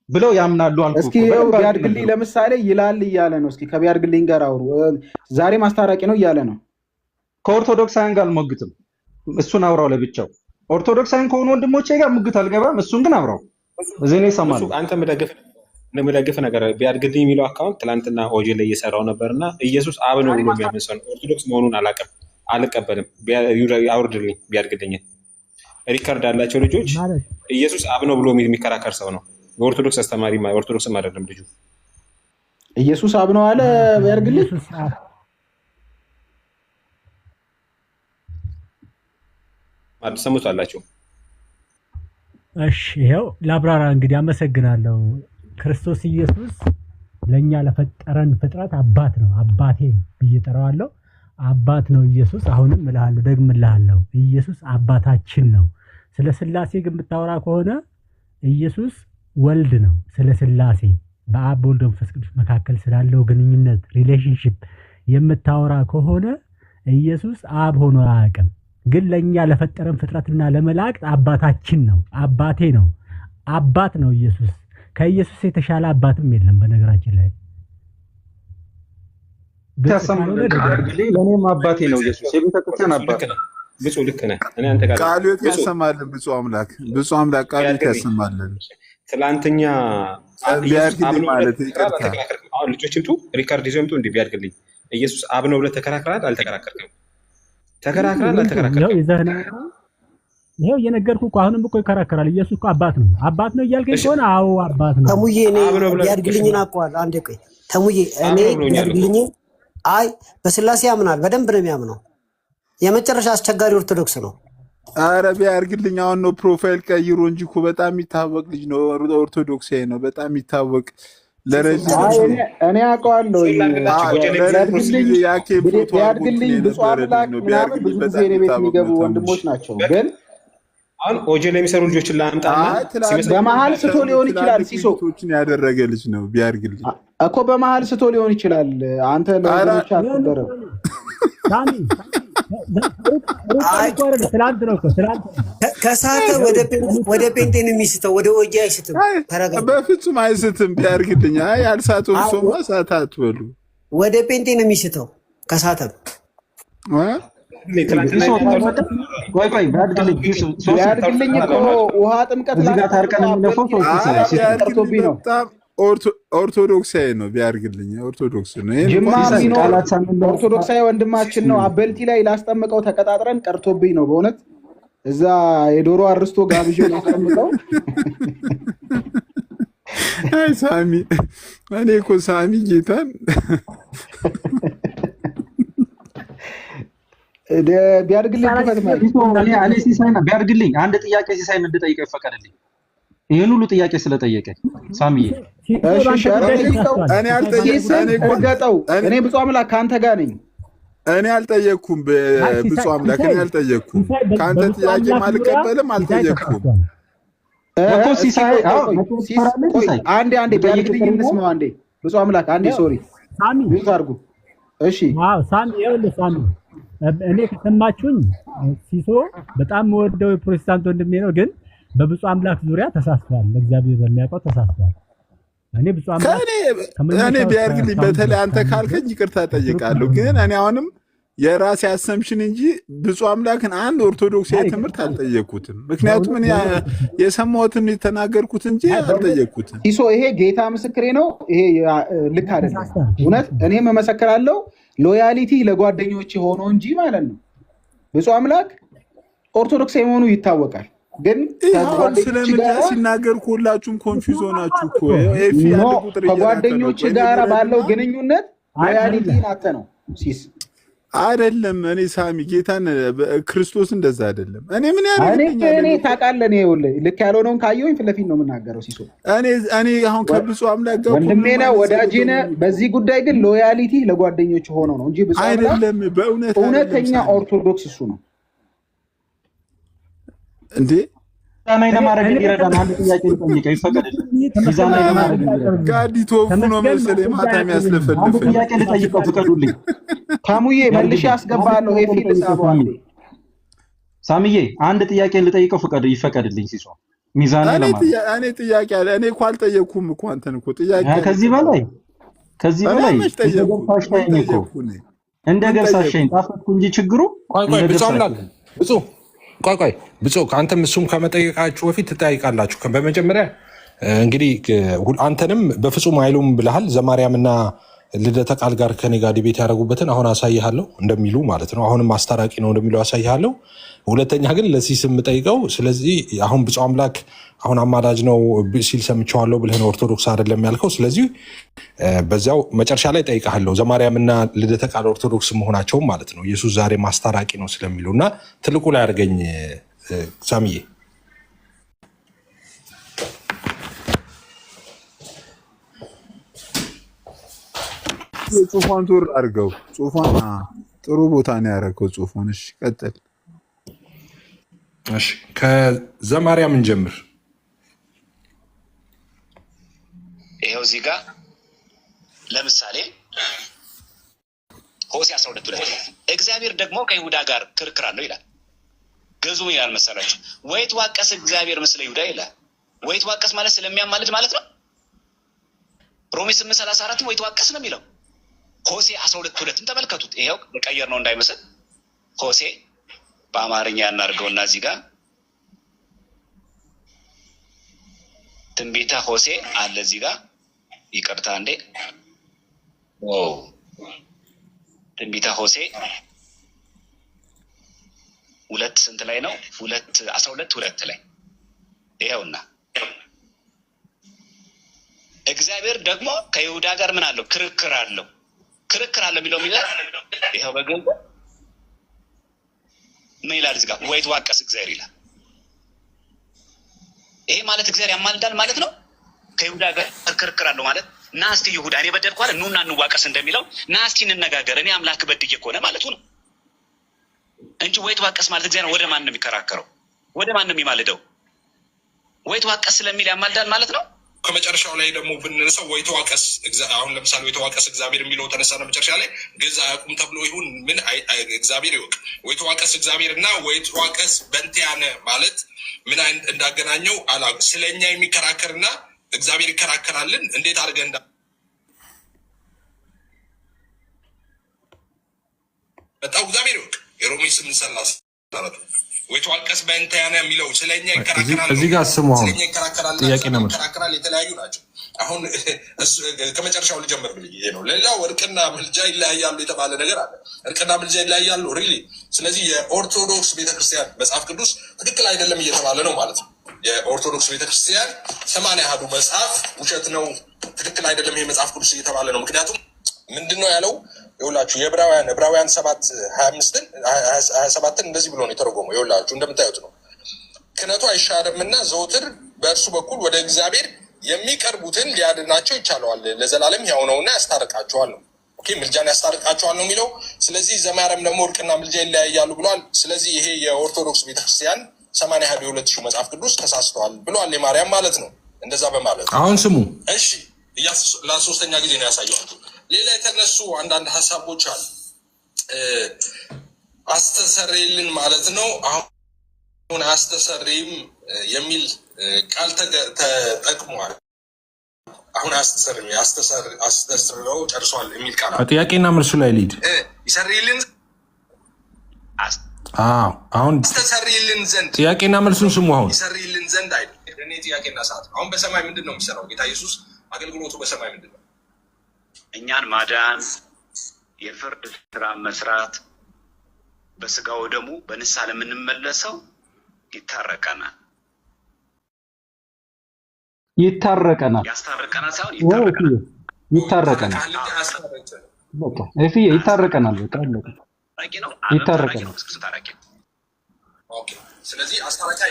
ብለው ያምናሉ። አልኩ እስኪ ቢያድግልኝ ለምሳሌ ይላል እያለ ነው። እስኪ ከቢያድግልኝ ጋር አውሩ። ዛሬም አስታራቂ ነው እያለ ነው። ከኦርቶዶክሳውያን ጋር አልሞግትም። እሱን አውራው ለብቻው። ኦርቶዶክሳውያን ከሆኑ ወንድሞቼ ጋር ሙግት አልገባም። እሱን ግን አውራው እዚህ ነው ሰማሉ። አንተ መደግፍ ነገር ቢያድግልኝ የሚለው አካውንት ትላንትና ኦጂ ላይ እየሰራው ነበርና ኢየሱስ አብ ነው ብሎ የሚያምን ሰው ኦርቶዶክስ መሆኑን አልቀበልም። አውርድልኝ ቢያድግልኝ። ሪከርድ ያላቸው ልጆች ኢየሱስ አብ ነው ብሎ የሚከራከር ሰው ነው። የኦርቶዶክስ አስተማሪ ኦርቶዶክስም አይደለም ልጁ። ኢየሱስ አብ ነው አለ ቢያድግልኝ። ሰሙታላችሁ? እሺ ይኸው ለአብራራ እንግዲህ አመሰግናለሁ። ክርስቶስ ኢየሱስ ለእኛ ለፈጠረን ፍጥረት አባት ነው። አባቴ ብዬ እጠራዋለሁ። አባት ነው ኢየሱስ። አሁንም እልሃለሁ ደግምልሃለሁ፣ ኢየሱስ አባታችን ነው። ስለ ሥላሴ ግን ብታወራ ከሆነ ኢየሱስ ወልድ ነው። ስለ ስላሴ በአብ በወልድ በመንፈስ ቅዱስ መካከል ስላለው ግንኙነት ሪሌሽንሽፕ የምታወራ ከሆነ ኢየሱስ አብ ሆኖ አያውቅም። ግን ለኛ ለፈጠረን ፍጥረትና ለመላእክት አባታችን ነው፣ አባቴ ነው፣ አባት ነው ኢየሱስ። ከኢየሱስ የተሻለ አባትም የለም። በነገራችን ላይ ለእኔም አባቴ ነው ኢየሱስ፣ የቤተክርስቲያን አባት። ብፁዕ ልክ ነህ። እኔ አንተ ጋር ቃልዮት ያሰማልን። ብፁዕ አምላክ ቃልዮት ያሰማልን። ትላንትኛ ቢያድግልኝ ማለት ይቅርታ፣ አሁን ልጆች ይምጡ ሪካርድ ይዘው ይምጡ። እንዲህ ቢያድግልኝ ኢየሱስ አብ ነው ብለህ ተከራክራል አልተከራከርክም? ተከራክራል አልተከራከርክም? ይሄው እየነገርኩህ እኮ አሁንም እኮ ይከራከራል። ኢየሱስ እኮ አባት ነው እያልከኝ ከሆነ አዎ አባት ነው። ተሙዬ እኔ ቢያድግልኝን አውቀዋለሁ። አንዴ ቆይ ተሙዬ እኔ ቢያድግልኝን አይ በስላሴ ያምናል፣ በደንብ ነው የሚያምነው። የመጨረሻ አስቸጋሪ ኦርቶዶክስ ነው። አረ ቢያድግልኝ አሁን ነው ፕሮፋይል ቀይሮ እንጂ እኮ በጣም የሚታወቅ ልጅ ነው። ኦርቶዶክሳዊ ነው፣ በጣም የሚታወቅ ለረጅም እኔ አውቀዋለሁ። ቢያድግልኝ ብፁዕ አምላክ ምናምን ብዙ ጊዜ እኔ ቤት የሚገቡ ወንድሞች ናቸው። ግን አሁን ኦጄ ላይ የሚሰሩ ልጆችን ላምጣና በመሀል ስቶ ሊሆን ይችላል። ሲሶችን ያደረገ ልጅ ነው። ቢያድግልኝ እኮ በመሀል ስቶ ሊሆን ይችላል። አንተ ለወንድሞች አትደረም። ከሳተ ወደ ጴንጤ ነው የሚስተው፣ ወደ ወጌ አይስትም። በፍጹም አይስትም። ቢያድግልኝ ያልሳተውን ሰውማ ሳታ አትበሉ። ወደ ጴንጤ ነው የሚስተው ከሳተም። ቢያድግልኝ እኮ ውሃ ጥምቀት ቀርቶብኝ ነው። ኦርቶዶክሳዊ ነው። ቢያድግልኝ ኦርቶዶክስ ነው። ጅማ ቢኖር ኦርቶዶክሳዊ ወንድማችን ነው። አበልቲ ላይ ላስጠምቀው ተቀጣጥረን ቀርቶብኝ ነው። በእውነት እዛ የዶሮ አርስቶ ጋብዤ ላስጠምቀው። አይ ሳሚ፣ እኔ እኮ ሳሚ ጌታን ቢያድግልኝ አንድ ጥያቄ ሲሳይን እንድጠይቀው ይፈቀድልኝ። ይህን ሁሉ ጥያቄ ስለጠየቀ ሳሚዬ እኔ ብፁዕ አምላክ ከአንተ ጋር ነኝ። እኔ አልጠየቅኩም። ብፁዕ አምላክ እኔ አልጠየቅኩም። ከአንተ ጥያቄ አልቀበልም። አልጠየቅኩም። አንዴ ቢያድግልኝ እንስማው። አንዴ ብፁዕ አምላክ አንዴ ሶሪ ሚዩት አድርጉ። እሺ ሳሚ ይኸውልህ፣ ሳሚ እኔ ከሰማችሁኝ ሲሶ በጣም የምወደው የፕሮቴስታንት ወንድሜ ነው፣ ግን በብፁዕ አምላክ ዙሪያ ተሳስቷል። እግዚአብሔር በሚያውቀው ተሳስቷል። እኔ ብፁዕ አምላክ እኔ ቢያድግልኝ በተለይ አንተ ካልከኝ ይቅርታ ጠይቃለሁ። ግን እኔ አሁንም የራሴ አሰምሽን እንጂ ብፁዕ አምላክን አንድ ኦርቶዶክሳዊ ትምህርት አልጠየቅኩትም። ምክንያቱም እኔ የሰማሁትን የተናገርኩት እንጂ አልጠየቅኩትም። ሲሶ ይሄ ጌታ ምስክሬ ነው። ይሄ ልክ አይደለም። እውነት እኔም እመሰክራለሁ። ሎያሊቲ ለጓደኞች ሆኖ እንጂ ማለት ነው። ብፁዕ አምላክ ኦርቶዶክሳዊ መሆኑ ይታወቃል። ግን ስለምንድን ሲናገር ሁላችሁም ኮንፊውዝ ሆናችሁ እኮ ከጓደኞች ጋር ባለው ግንኙነት ሎያሊቲን አተ ነው ሲስ አይደለም። እኔ ሳሚ ጌታን ክርስቶስ እንደዛ አይደለም። እኔ ምን እኔ ታውቃለህ፣ እኔ ልክ ያልሆነውን ካየሁኝ ፊት ለፊት ነው የምናገረው። ሲሶ እኔ አሁን ከብፁዕ አምላክ ጋር ወንድሜ ነህ፣ ወዳጄ ነህ። በዚህ ጉዳይ ግን ሎያሊቲ ለጓደኞች ሆነው ነው እንጂ ብፁዕ አይደለም። በእውነት እውነተኛ ኦርቶዶክስ እሱ ነው እንዴ። ሚዛናዊ ለማድረግ እንዲረዳን አንድ ጥያቄ ልጠይቀው ይፈቀድልኝ? ሚዛናዊ ለማድረግ ጋዲቶ ነው መሰለኝ ማታ የሚያስለፈልፍ ጥያቄ ልጠይቀው ፍቀዱልኝ። ታሙዬ መልሼ አስገባለሁ። ይሄ ፊል ሳሚዬ አንድ ጥያቄ ልጠይቀው ይፈቀድልኝ? ሲሶ ሚዛናዊ ለማድረግ እኔ ጥያቄ አለ። እኔ እኮ አልጠየቅኩም እኮ አንተን እኮ ጥያቄ ከዚህ በላይ እንደ ገብሳሸኝ ጣፈጥኩ እንጂ ችግሩ ብፁዕ አምላክ ቆይ ብፁዕ አንተም እሱም ከመጠየቃችሁ በፊት ትጠይቃላችሁ። በመጀመሪያ እንግዲህ አንተንም በፍጹም አይሉም ብለሃል። ዘማርያምና ልደተ ቃል ጋር ከኔ ጋር ዲቤት ያደረጉበትን አሁን አሳይሃለሁ እንደሚሉ ማለት ነው። አሁንም አስታራቂ ነው እንደሚሉ አሳይሃለሁ። ሁለተኛ ግን ለሲስ የምጠይቀው ስለዚህ አሁን ብፁዕ አምላክ አሁን አማላጅ ነው ሲል ሰምቼዋለሁ ብለህ ነው ኦርቶዶክስ አይደለም ያልከው። ስለዚህ በዚያው መጨረሻ ላይ ጠይቃለሁ ዘማርያምና ልደተ ቃል ኦርቶዶክስ መሆናቸውም ማለት ነው ኢየሱስ ዛሬ ማስታራቂ ነው ስለሚሉ እና ትልቁ ላይ አድርገኝ ሳሚዬ። ጽሑፏን ዞር አድርገው። ጽሑፏን ጥሩ ቦታ ነው ያደረገው ጽሑፉን። እሺ ቀጥል። እሺ ከዘማርያም እንጀምር። እዚህ ጋር ለምሳሌ ሆሴዕ 12:2 እግዚአብሔር ደግሞ ከይሁዳ ጋር ክርክር አለው ይላል። ገዙ ይላል መሰላችሁ ወይ ተዋቀስ እግዚአብሔር ምስለ ይሁዳ ይላል። ወይ ተዋቀስ ማለት ስለሚያማልድ ማለት ነው። ሮሜ 8:34 ወይ ተዋቀስ ነው የሚለው። ሆሴዕ 12:2 ተመልከቱት። ይሄው በቀየር ነው እንዳይመስል። ሆሴዕ በአማርኛ ያናርገውና እዚህ ጋር ትንቢተ ሆሴዕ አለ እዚህ ጋር ይቅርታ እንዴ ትንቢተ ሆሴዕ 2 ስንት ላይ ነው? 12:2 ላይ ይኸውና እግዚአብሔር ደግሞ ከይሁዳ ጋር ምን አለው? ክርክር አለው። ክርክር አለው የሚለው ሚላ ይኸው በግልጽ ምን ይላል እዚህ ጋር? ወይ ተዋቀስ እግዚአብሔር ይላል። ይሄ ማለት እግዚአብሔር ያማልዳል ማለት ነው። ከይሁዳ ጋር ክርክር አለው ማለት ና እስቲ ይሁዳ እኔ በደልኩ አለ ኑና እንዋቀስ እንደሚለው ና እስቲ እንነጋገር እኔ አምላክ በድዬ ከሆነ ማለቱ ነው እንጂ ወይ ተዋቀስ ማለት እግዚአብሔር ወደ ማን ነው የሚከራከረው? ወደ ማን ነው የሚማልደው? ወይ ተዋቀስ ስለሚል ያማልዳል ማለት ነው። ከመጨረሻው ላይ ደግሞ ብንነሳው ወይ ተዋቀስ አሁን ለምሳሌ ወይ ተዋቀስ እግዚአብሔር የሚለው ተነሳ ነው። መጨረሻ ላይ ግዛ አያውቁም ተብሎ ይሁን ምን እግዚአብሔር ይወቅ። ወይ ተዋቀስ እግዚአብሔር እና ወይ ተዋቀስ በእንቲአነ ማለት ምን እንዳገናኘው አላውቅም። ስለኛ የሚከራከርና እግዚአብሔር ይከራከራልን እንዴት አድርገን በጣም እግዚአብሔር ይወቅ። የሮሜ 8:34 ወይ ተዋቀስ በእንቲአነ የሚለው ስለኛ ይከራከራል። እዚህ ጋር ስሙ አሁን ጥያቄ ነው ይከራከራል። የተለያዩ ናቸው። አሁን ከመጨረሻው ልጀምር ብዬ ነው። ሌላው እርቅና ምልጃ ይለያያሉ የተባለ ነገር አለ። እርቅና ምልጃ ይለያያሉ ሪሊ። ስለዚህ የኦርቶዶክስ ቤተክርስቲያን መጽሐፍ ቅዱስ ትክክል አይደለም እየተባለ ነው ማለት ነው። የኦርቶዶክስ ቤተክርስቲያን 80 መጽሐፍ ውሸት ነው፣ ትክክል አይደለም ይሄ መጽሐፍ ቅዱስ እየተባለ ነው። ምክንያቱም ምንድነው ያለው? ይኸውላችሁ ዕብራውያን 7:27 እንደዚህ ብሎ ነው የተረጎመው። ይኸውላችሁ እንደምታዩት ነው። ክህነቱ አይሻርምና ዘውትር በእርሱ በኩል ወደ እግዚአብሔር የሚቀርቡትን ሊያድናቸው ይቻለዋል፣ ለዘላለም ሕያው ነውና ያስታርቃቸዋል ነው። ኦኬ ምልጃን ያስታርቃቸዋል ነው የሚለው። ስለዚህ ዘማርያም ደግሞ እርቅና ምልጃ ይለያያሉ ብሏል። ስለዚህ ይሄ የኦርቶዶክስ ቤተክርስቲያን 82 መጽሐፍ ቅዱስ ተሳስተዋል ብሏል የማርያም ማለት ነው። እንደዛ በማለት አሁን ስሙ እሺ፣ ለሶስተኛ ጊዜ ነው ያሳየኋችሁ። ሌላ የተነሱ አንዳንድ ሀሳቦች አሉ። አስተሰሪልን ማለት ነው። አሁን አስተሰሪም የሚል ቃል ተጠቅሟል። አሁን አስተሰርረው ጨርሷል የሚል ቃል ጥያቄና መልሱ ላይ ሊድ ይሰሪልን አሁን አስተሰሪልን ዘንድ ጥያቄና መልሱን ስሙ። አሁን ይሰሪልን ዘንድ አይደል? እኔ ጥያቄና ሰዓት አሁን በሰማይ ምንድን ነው የሚሰራው? ጌታ ኢየሱስ አገልግሎቱ በሰማይ ምንድን ነው? እኛን ማዳን፣ የፍርድ ስራ መስራት፣ በስጋው ደሙ በንስሐ ለምንመለሰው ይታረቀናል። ያስታርቀናል ሳይሆን ይታረቀናል። በቃ እፊ ይታረቀናል። በቃ ይታረቀናል። ስለዚህ አስታራቂ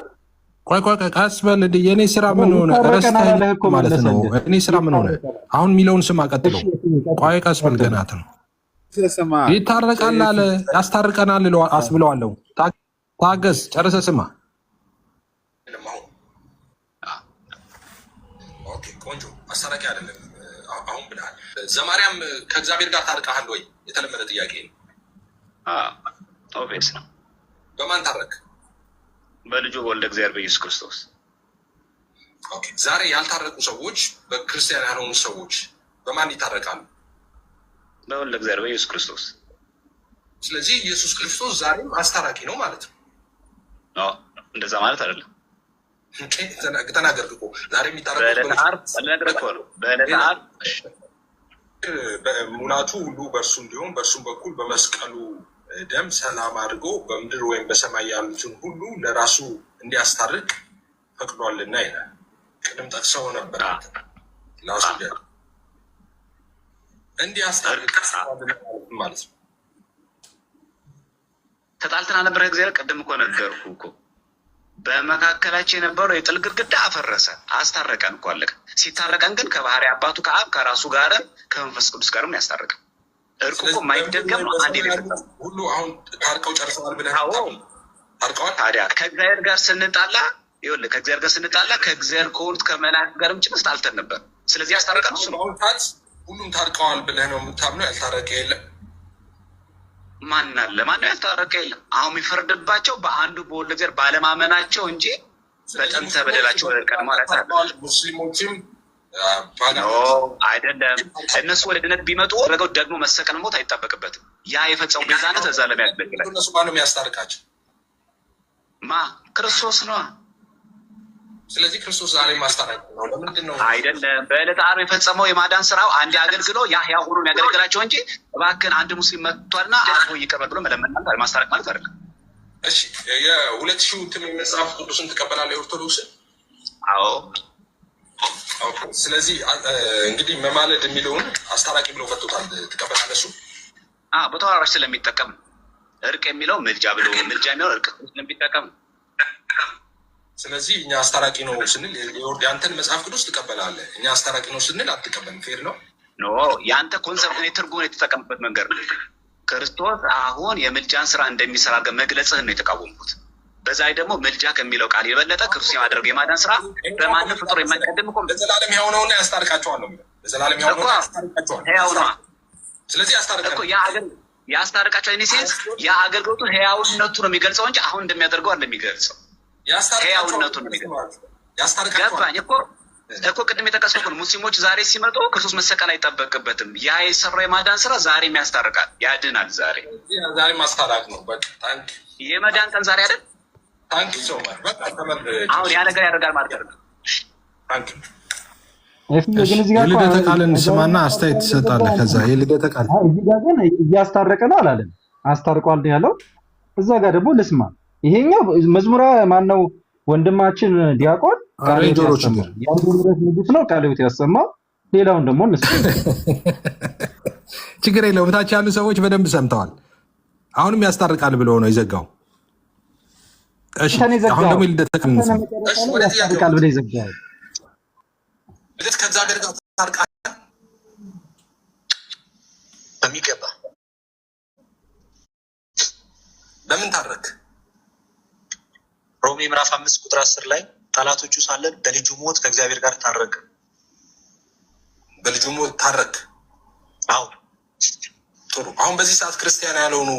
ቆይ ቀስ በል። የኔ ስራ ምን ሆነ? ረስተህ ማለት ነው። እኔ ስራ ምን ሆነ? አሁን የሚለውን ስም አቀጥለው። ቆይ ቀስ በል። ገናት ነው ይታረቃል አለ ያስታርቀናል አስብለዋለሁ። ታገስ፣ ጨርሰህ ስማ። ቆንጆ አስታራቂ አይደለም አሁን ብለሃል። ዘማርያም ከእግዚአብሔር ጋር ታርቀሃል ወይ? የተለመደ ጥያቄ ነው። ኦቤስ ነው። በማን ታረቅ? በልጁ በወልደ እግዚአብሔር በኢየሱስ ክርስቶስ። ዛሬ ያልታረቁ ሰዎች፣ በክርስቲያን ያልሆኑ ሰዎች በማን ይታረቃሉ? በወልደ እግዚአብሔር በኢየሱስ ክርስቶስ። ስለዚህ ኢየሱስ ክርስቶስ ዛሬም አስታራቂ ነው ማለት ነው። እንደዛ ማለት አይደለም። ተናገርክ እኮ ዛሬ ሙላቱ ሁሉ በእርሱ እንዲሆን በእርሱም በኩል በመስቀሉ ደም ሰላም አድርጎ በምድር ወይም በሰማይ ያሉትን ሁሉ ለራሱ እንዲያስታርቅ ፈቅዷልና ይላል። ቅድም ጠቅሰው ነበር። ራሱ እንዲያስታርቅ ማለት ነው። ተጣልተና ነበረ እግዚአብሔር። ቅድም እኮ ነገርኩ እኮ በመካከላችን የነበረው የጥል ግድግዳ አፈረሰ፣ አስታረቀን እኮ አለቀ። ሲታረቀን ግን ከባህሪ አባቱ ከአብ ከራሱ ጋርም ከመንፈስ ቅዱስ ጋርም ያስታረቀን። እርቁ እኮ የማይደገም ነው። አንዴ ሁሉ አሁን ታርቀው ጨርሰዋል ብለህ ታርቀዋል። ታዲያ ከእግዚአብሔር ጋር ስንጣላ ይኸውልህ፣ ከእግዚአብሔር ጋር ስንጣላ ከእግዚአብሔር ከሆኑት ከመላእክት ጋርም ጭምር ተጣልተን ነበር። ስለዚህ ያስታረቀን እሱ ነው። ሁሉም ታርቀዋል ብለህ ነው የምታምነው? ያልታረቀ የለም? ማን አለ? ማን ያልታረቀ የለም? አሁን የሚፈርድባቸው በአንዱ በወልድ እግዚአብሔር ባለማመናቸው እንጂ በጥንተ በደላቸው ቀድሞ ሙስሊሞችም አይደለም። እነሱ ወደ ድነት ቢመጡ ረገው ደግሞ መሰቀል ሞት አይጠበቅበትም። ያ የፈጸሙ ቤዛነት እዛ ለሚያገለግላል። እነሱ ማነው የሚያስታርቃቸው? ክርስቶስ ነው። ስለዚህ ክርስቶስ ዛሬ ማስታረቅ ነው። ለምንድን ነው? አይደለም። በዕለተ ዓርብ የፈጸመው የማዳን ስራው አንድ አገልግሎ ያ ሕያው ሆኖ የሚያገለግላቸው እንጂ እባክህን አንድ ሙስሊም መጥቷልና አርፎ ይቀበል ብሎ መለመን ማስታረቅ ማለት አይደለም። እሺ፣ የ2000 እንትን መጽሐፍ ቅዱስን ትቀበላለህ? የኦርቶዶክስን? አዎ። ስለዚህ እንግዲህ መማለድ የሚለውን አስታራቂ ብለው ፈቶታል። ትቀበላለህ? እሱ በተዋራሽ ስለሚጠቀም እርቅ የሚለው ምልጃ ብሎ ምልጃ የሚለው እርቅ ስለሚጠቀም፣ ስለዚህ እኛ አስታራቂ ነው ስንል የአንተን መጽሐፍ ቅዱስ ትቀበላለህ፣ እኛ አስታራቂ ነው ስንል አትቀበልም። ፌር ነው? ኖ የአንተ ኮንሰፕት ትርጉም የተጠቀምበት መንገድ ነው። ክርስቶስ አሁን የምልጃን ስራ እንደሚሰራ መግለጽህን ነው የተቃወምኩት። በዛ ደግሞ ምልጃ ከሚለው ቃል የበለጠ ክርስቶስ የማድረግ የማዳን ስራ በማንም ፍጡር የማይቀድም እኮ ለዘላለም ሕያው ነውና ያስታርቃቸዋል ነው። ለዘላለም ሕያው ነውና ያስታርቃቸዋል። ሕያው ነው። ስለዚህ ያስታርቃቸዋል እኮ ያስታርቃቸዋል። እኔ ሴንስ የአገልግሎቱ ሕያውነቱ ነው የሚገልጸው እንጂ አሁን እንደሚያደርገው አይደለም የሚገልጸው። ሕያውነቱ ነው የሚገልጸው። ገባኝ እኮ ቅድም የጠቀስኩት ነው። ሙስሊሞች ዛሬ ሲመጡ ክርስቶስ መሰቀል አይጠበቅበትም። ያ የሰራው የማዳን ስራ ዛሬም ያስታርቃል፣ ያድናል። ዛሬ ማስታረቅ ነው። በቃ ታንክ የመዳን ቀን ዛሬ አይደል? ታንክ ሶ ማች። በቃ አሁን ያ ነገር ያደርጋል ማለት ነው። ታንክ የልደተ ቃልን ስማና አስተያየት ትሰጣለህ። ከዛ የልደተ ቃል እዚህ ጋር ግን እያስታረቀ ነው አላለም፣ አስታርቋል ያለው እዛ ጋር ደግሞ ልስማ። ይሄኛው መዝሙራ ማነው ወንድማችን ዲያቆን ቃሌዎችን የአንድነት ንጉስ ነው ቃሌዎት ያሰማው። ሌላውን ደግሞ ችግር የለውም። ታች ያሉ ሰዎች በደንብ ሰምተዋል። አሁንም ያስታርቃል ብሎ ነው የዘጋው። እሺ አሁን ደግሞ ልደተ ቃል ያስታርቃል ብሎ ይዘጋል። ልደት ከዛ ጋር ታርቃል በሚገባ። በምን ታረክ? ሮሜ ምዕራፍ 5 ቁጥር 10 ላይ ጠላቶቹ ሳለን በልጁ ሞት ከእግዚአብሔር ጋር ታረቅ። በልጁ ሞት ታረቅ? አዎ። ጥሩ። አሁን በዚህ ሰዓት ክርስቲያን ያልሆኑ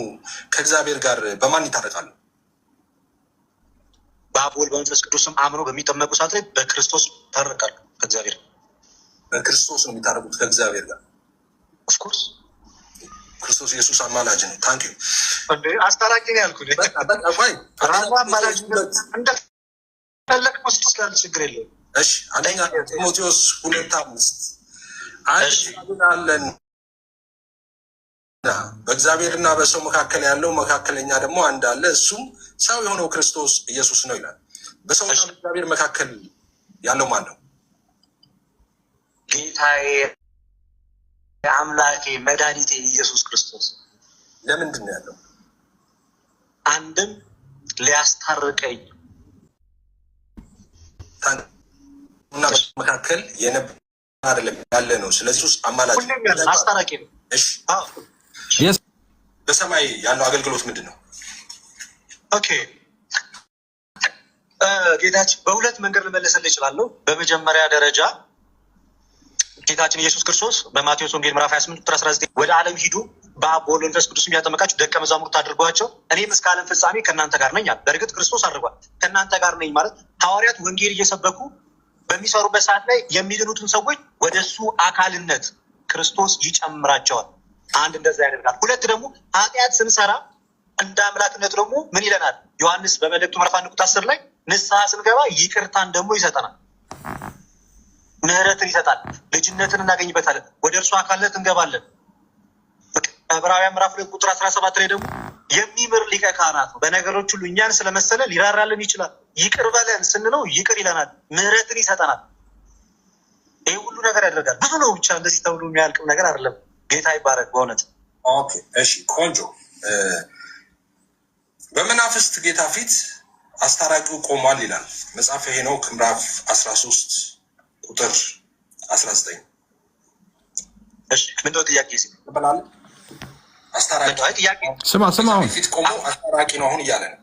ከእግዚአብሔር ጋር በማን ይታረቃሉ? በአብ ወልድ በመንፈስ ቅዱስም አምነው በሚጠመቁ ሰዓት ላይ በክርስቶስ ታረቃሉ ከእግዚአብሔር። በክርስቶስ ነው የሚታረቁት ከእግዚአብሔር ጋር። ኦፍኮርስ ክርስቶስ ኢየሱስ አማላጅ ነው። ታንክ ዩ። አስታራቂ ነው ያልኩት። ራሱ አማላጅ እንደፈለግ መስጠት ካለ ችግር የለውም። እሺ አንደኛ ጢሞቴዎስ 2:5 አንድ አለን በእግዚአብሔርና በሰው መካከል ያለው መካከለኛ ደግሞ አንድ አለ፣ እሱም ሰው የሆነው ክርስቶስ ኢየሱስ ነው ይላል። በሰውና በእግዚአብሔር መካከል ያለው ማን ነው? ጌታዬ አምላኬ መድኃኒቴ ኢየሱስ ክርስቶስ። ለምንድን ነው ያለው? አንድም ሊያስታርቀኝ እና መካከል የነበረ አይደለም ያለ ነው። ስለዚህ ውስጥ አማላጅ አስታራቂ ነው። እሺ በሰማይ ያለው አገልግሎት ምንድን ነው? ኦኬ ጌታችን በሁለት መንገድ ልመለስልህ እችላለሁ። በመጀመሪያ ደረጃ ጌታችን ኢየሱስ ክርስቶስ በማቴዎስ ወንጌል ምዕራፍ 28 ቁጥር 19 ወደ ዓለም ሂዱ በአብ በወልድ በመንፈስ ቅዱስ እያጠመቃችሁ ደቀ መዛሙርት አድርጓቸው እኔም እስከ ዓለም ፍጻሜ ከእናንተ ጋር ነኝ አለ። በእርግጥ ክርስቶስ አድርጓል። ከእናንተ ጋር ነኝ ማለት ሐዋርያት ወንጌል እየሰበኩ በሚሰሩበት ሰዓት ላይ የሚድኑትን ሰዎች ወደ እሱ አካልነት ክርስቶስ ይጨምራቸዋል። አንድ እንደዛ ያደርጋል። ሁለት ደግሞ ኃጢአት ስንሰራ እንደ አምላክነቱ ደግሞ ምን ይለናል? ዮሐንስ በመልእክቱ ምዕራፍ 1 ቁጥር 10 ላይ ንስሐ ስንገባ ይቅርታን ደግሞ ይሰጠናል፣ ምህረትን ይሰጣል፣ ልጅነትን እናገኝበታለን፣ ወደ እርሱ አካልነት እንገባለን። ዕብራውያን ምዕራፍ 2 ቁጥር 17 ላይ ደግሞ የሚምር ሊቀ ካህናት ነው፣ በነገሮች ሁሉ እኛን ስለመሰለ ሊራራልን ይችላል። ይቅር በለን ስንለው ይቅር ይለናል፣ ምህረትን ይሰጠናል። ይህ ሁሉ ነገር ያደርጋል። ብዙ ነው፣ ብቻ እንደዚህ ተብሎ የሚያልቅም ነገር አይደለም። ጌታ ይባረክ በእውነት። ኦኬ እሺ፣ ቆንጆ። በመናፍስት ጌታ ፊት አስታራቂው ቆሟል ይላል መጽሐፈ ሄኖክ ምዕራፍ 13 ቁጥር 19። እሺ ምንድነው ጥያቄ? አስታራቂ ስማ አሁን ፊት ቆሞ አስታራቂ ነው አሁን እያለ ነው።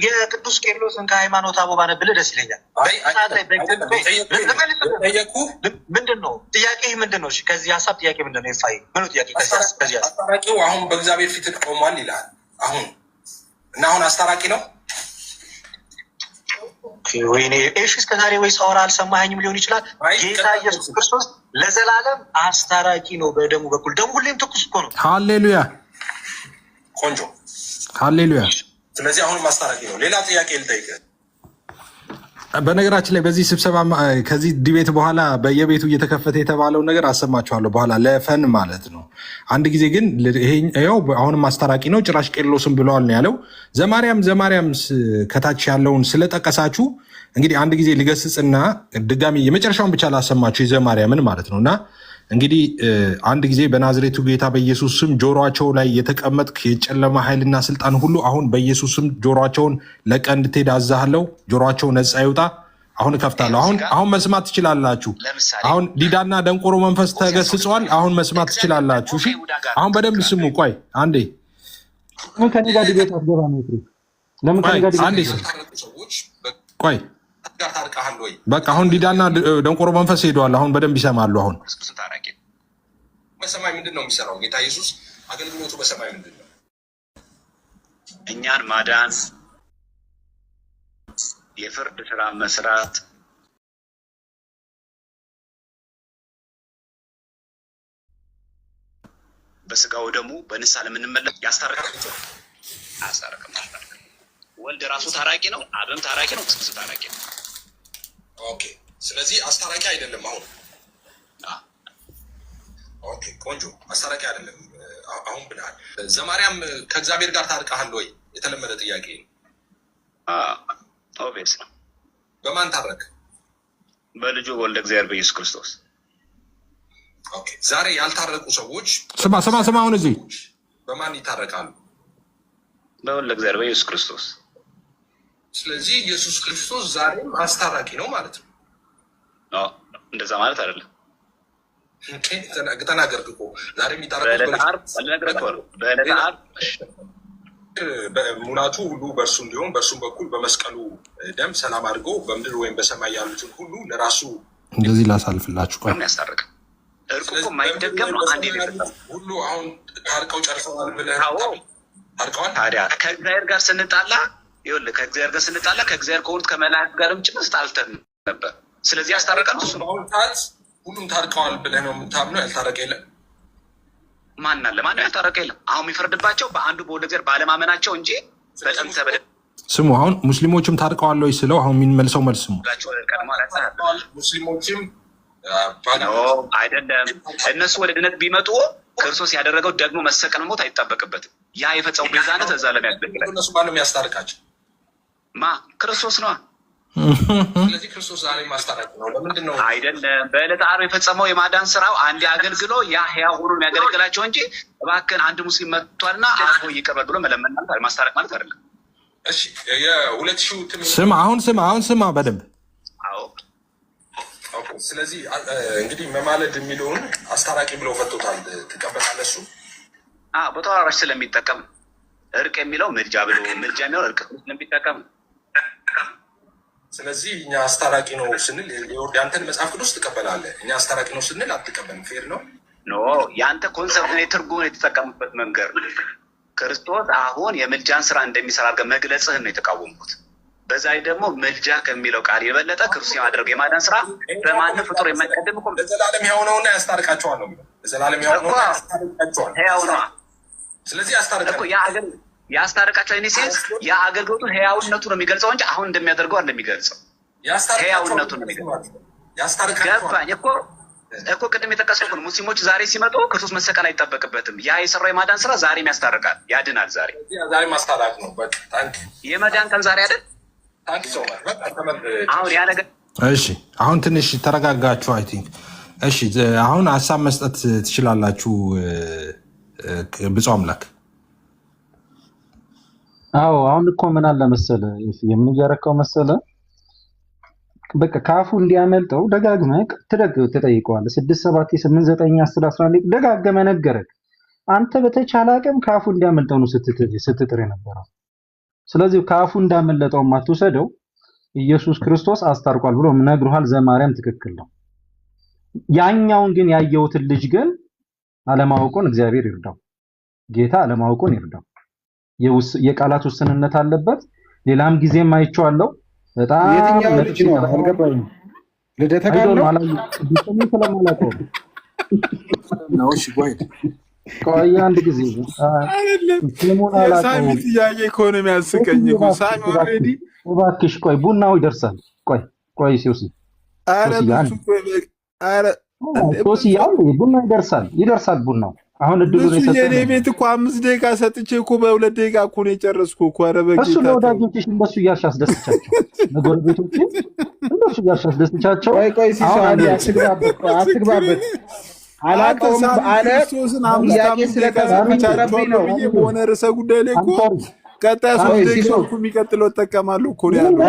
የቅዱስ ቄርሎስን ከሃይማኖት አበው ባነብልህ ደስ ይለኛል። ምንድን ነው ጥያቄ? ምንድን ነው? ከዚህ ሀሳብ ጥያቄ ምንድን ነው? ይፋይ ምኑ ጥያቄ? ከዚህ አስታራቂው አሁን በእግዚአብሔር ፊት ቆሟል ይላል። አሁን እና አሁን አስታራቂ ነው። ወይኔ እሺ፣ እስከዛሬ ወይ ሳወራ አልሰማኸኝም ሊሆን ይችላል። ጌታ ኢየሱስ ክርስቶስ ለዘላለም አስታራቂ ነው። በደሙ በኩል ደሙ ሁሌም ትኩስ እኮ ነው። ሃሌሉያ፣ ቆንጆ ሃሌሉያ። ስለዚህ አሁንም አስታራቂ ነው። ሌላ ጥያቄ ልጠይቅህ። በነገራችን ላይ በዚህ ስብሰባ ከዚህ ዲቤት በኋላ በየቤቱ እየተከፈተ የተባለውን ነገር አሰማችኋለሁ በኋላ ለፈን ማለት ነው። አንድ ጊዜ ግን ይኸው አሁንም አስታራቂ ነው ጭራሽ ቄርሎስን ብለዋል ነው ያለው። ዘማርያም ከታች ያለውን ስለጠቀሳችሁ እንግዲህ አንድ ጊዜ ልገስጽና ድጋሚ የመጨረሻውን ብቻ ላሰማችሁ የዘማርያምን ማለት ነው። እና እንግዲህ አንድ ጊዜ በናዝሬቱ ጌታ በኢየሱስ ስም ጆሮአቸው ላይ የተቀመጥክ የጨለማ ኃይልና ስልጣን ሁሉ አሁን በኢየሱስ ስም ጆሮአቸውን ለቀህ እንድትሄድ አዛሃለሁ። ጆሮአቸው ነፃ ይውጣ። አሁን እከፍታለሁ። አሁን መስማት ትችላላችሁ። አሁን ዲዳና ደንቆሮ መንፈስ ተገስጸዋል። አሁን መስማት ትችላላችሁ። እሺ፣ አሁን በደንብ ስሙ። ቆይ አንዴ ምን ከኔ ጋር ዲቤት አትገባ ነው? ለምን ከኔ ጋር ዲቤት? አንዴ ቆይ በቃ አሁን ዲዳና ደንቆሮ መንፈስ ሄደዋል። አሁን በደንብ ይሰማሉ። አሁን በሰማይ ምንድን ነው የሚሰራው? ጌታ ኢየሱስ አገልግሎቱ በሰማይ ምንድን ነው? እኛን ማዳን፣ የፍርድ ስራ መስራት፣ በስጋው ደግሞ በንስሐ ለምንመለስ ያስታርቃል። አያስታርቅም። ወልድ ራሱ ታራቂ ነው፣ አብም ታራቂ ነው፣ ክርስቶስ ታራቂ ነው። ኦኬ፣ ስለዚህ አስታራቂ አይደለም አሁን። ኦኬ፣ ቆንጆ አስታራቂ አይደለም አሁን ብለሃል። ዘማርያም ከእግዚአብሔር ጋር ታርቀሃል ወይ? የተለመደ ጥያቄ ነው። ኦብቪየስ ነው። በማን ታረቅ? በልጁ ወልደ እግዚአብሔር በኢየሱስ ክርስቶስ። ኦኬ፣ ዛሬ ያልታረቁ ሰዎች ስማ። አሁን እዚህ በማን ይታረቃሉ? በወልደ እግዚአብሔር በኢየሱስ ክርስቶስ። ስለዚህ ኢየሱስ ክርስቶስ ዛሬም አስታራቂ ነው ማለት ነው። እንደዛ ማለት አይደለም። ተናገርክ እኮ ዛሬ የሚታረቁት ሙላቱ ሁሉ በእርሱ እንዲሆን በእርሱም በኩል በመስቀሉ ደም ሰላም አድርጎ በምድር ወይም በሰማይ ያሉትን ሁሉ ለራሱ እንደዚህ ላሳልፍላችሁ። ያስታርቅ። እርቁ እኮ የማይደገም ነው። አንዴ ሁሉ አሁን ታርቀው ጨርሰዋል ብለህ ታርቀዋል። ታዲያ ከእግዚአብሔር ጋር ስንጣላ ይኸውልህ፣ ከእግዚአብሔር ጋር ስንጣላ ከእግዚአብሔር ከሆኑት ከመላእክት ጋርም ጭምር ተጣልተን ነበር። ስለዚህ ያስታረቀን እሱ ነው። ሁሉም ታርቀዋል ብለህ ነው የምታምነው? ያልታረቀ የለም። ማን አለ? ማነው ያልታረቀ? የለም። አሁን የሚፈርድባቸው በአንዱ በወልደ እግዚአብሔር ባለማመናቸው እንጂ በጣም ተበደ ስሙ። አሁን ሙስሊሞችም ታርቀዋል ወይ ስለው አሁን የሚመልሰው መልስ ስሙ። ሙስሊሞችም አይደለም። እነሱ ወደ ድነት ቢመጡ ክርስቶስ ያደረገው ደግሞ መሰቀል መሞት አይጠበቅበትም። ያ የፈጸሙ ቤዛነት እዛ ለሚያገለግላል። እነሱ ማነው የሚያስታርቃቸው? ክርስቶስ ነዋ። ስለዚህ ክርስቶስ ዛሬ ማስታረቅ ነው። ለምንድን ነው? አይደለም። በዕለተ ዓርብ የፈጸመው የማዳን ስራው አንዴ አገልግሎ ያ ሕያው ሆኖ የሚያገለግላቸው እንጂ እባክህን አንድ ሙስሊም መጥቷልና አፎ ይቀበል ብሎ መለመን ማለት ማስታረቅ ማለት አይደለም። እሺ፣ የሁለት ሺህ ስማ በደንብ ስለዚህ እንግዲህ መማለድ የሚለውን አስታራቂ ብለው ፈቶታል። ትቀበላለህ? እሱ በተወራራሽ ስለሚጠቀም እርቅ የሚለው ምልጃ ብሎ ምልጃ የሚለው እርቅ ስለሚጠቀም፣ ስለዚህ እኛ አስታራቂ ነው ስንል የአንተን መጽሐፍ ቅዱስ ትቀበላለህ። እኛ አስታራቂ ነው ስንል አትቀበልም። ፌር ነው? ኖ የአንተ ኮንሰፕት ትርጉም የተጠቀሙበት መንገድ ነው። ክርስቶስ አሁን የምልጃን ስራ እንደሚሰራ አድርገህ መግለጽህን ነው የተቃወምኩት። በዛ ደግሞ ምልጃ ከሚለው ቃል የበለጠ ክርስቶስ ያደረገው የማዳን ስራ በማንም ፍጡር የማይቀደም እኮ ለዘላለም ሕያው ነውና ያስታርቃቸዋል ነው። ለዘላለም ሕያው ነውና ያስታርቃቸዋል። ሕያው ነው። ስለዚህ ያስታርቃቸዋል እኮ ያስታርቃቸው ኔሴንስ የአገልግሎቱ ሕያውነቱ ነው የሚገልጸው እንጂ አሁን እንደሚያደርገው አይደለም የሚገልጸው። ሕያውነቱ ነው የሚገልጸው። ያስታርቃቸዋል እኮ ቅድም የጠቀስኩት ነው። ሙስሊሞች ዛሬ ሲመጡ ክርስቶስ መሰቀል አይጠበቅበትም። ያ የሰራው የማዳን ስራ ዛሬም ያስታርቃል፣ ያድናል። ዛሬ ማስታረቅ ነው። በቃ የመዳን ቀን ዛሬ አይደል? አሁን ያ ነገር እሺ፣ አሁን ትንሽ ተረጋጋችሁ። አይ ቲንክ እሺ፣ አሁን ሀሳብ መስጠት ትችላላችሁ። ብፁዕ አምላክ። አዎ፣ አሁን እኮ ምን አለ መሰለህ የምን እያረካው መሰለህ፣ በቃ ካፉ እንዲያመልጠው ደጋግመህ ትጠይቀዋለህ። 6 7 8 9 10 11 ደጋግመህ ነገረህ። አንተ በተቻለ አቅም ካፉ እንዲያመልጠው ነው ስትጥር የነበረው። ስለዚህ ካፉ እንዳመለጠው ማትወሰደው ኢየሱስ ክርስቶስ አስታርቋል ብሎ ነግሮሃል። ዘማርያም ትክክል ነው። ያኛውን ግን ያየውትን ልጅ ግን አለማወቁን እግዚአብሔር ይርዳው፣ ጌታ አለማወቁን ይርዳው። የቃላት ውስንነት አለበት። ሌላም ጊዜም አይቼዋለሁ። በጣም የትኛው ልጅ ነው አልገባኝም። ልደተ ቃል ነው ስለማላውቀው ነው። እሺ ቆይ አንድ ጊዜ ሳሚ ጥያቄ ከሆነ የሚያስቀኝ እኮ ሳሚ ኦልሬዲ እባክሽ ቆይ ቡናው ይደርሳል። ቆይ ሲውሲ ሶሲያን ቡና ይደርሳል ቡናው። አሁን እድሉ ነው የሰጠኝ። የኔ ቤት እኮ 5 ደቂቃ ሰጥቼ እኮ በ2 ደቂቃ እኮ ነው የጨረስኩ እኮ። ኧረ በጌታ እሱ ለወዳጆችሽ እንደሱ እያልሽ አስደስቻቸው፣ ለጎረቤቶችሽ እንደሱ እያልሽ አስደስቻቸው። ቆይ ሲሶ አትግባበት አላውቀውም አለ ጥያቄ ስለተፈጠረብኝ ነው በሆነ ርዕሰ ጉዳይ ላይ እኮ ቀጣይ 3 ደቂቃ እኮ የሚቀጥለው እጠቀማለሁ እኮ ነው ያለው።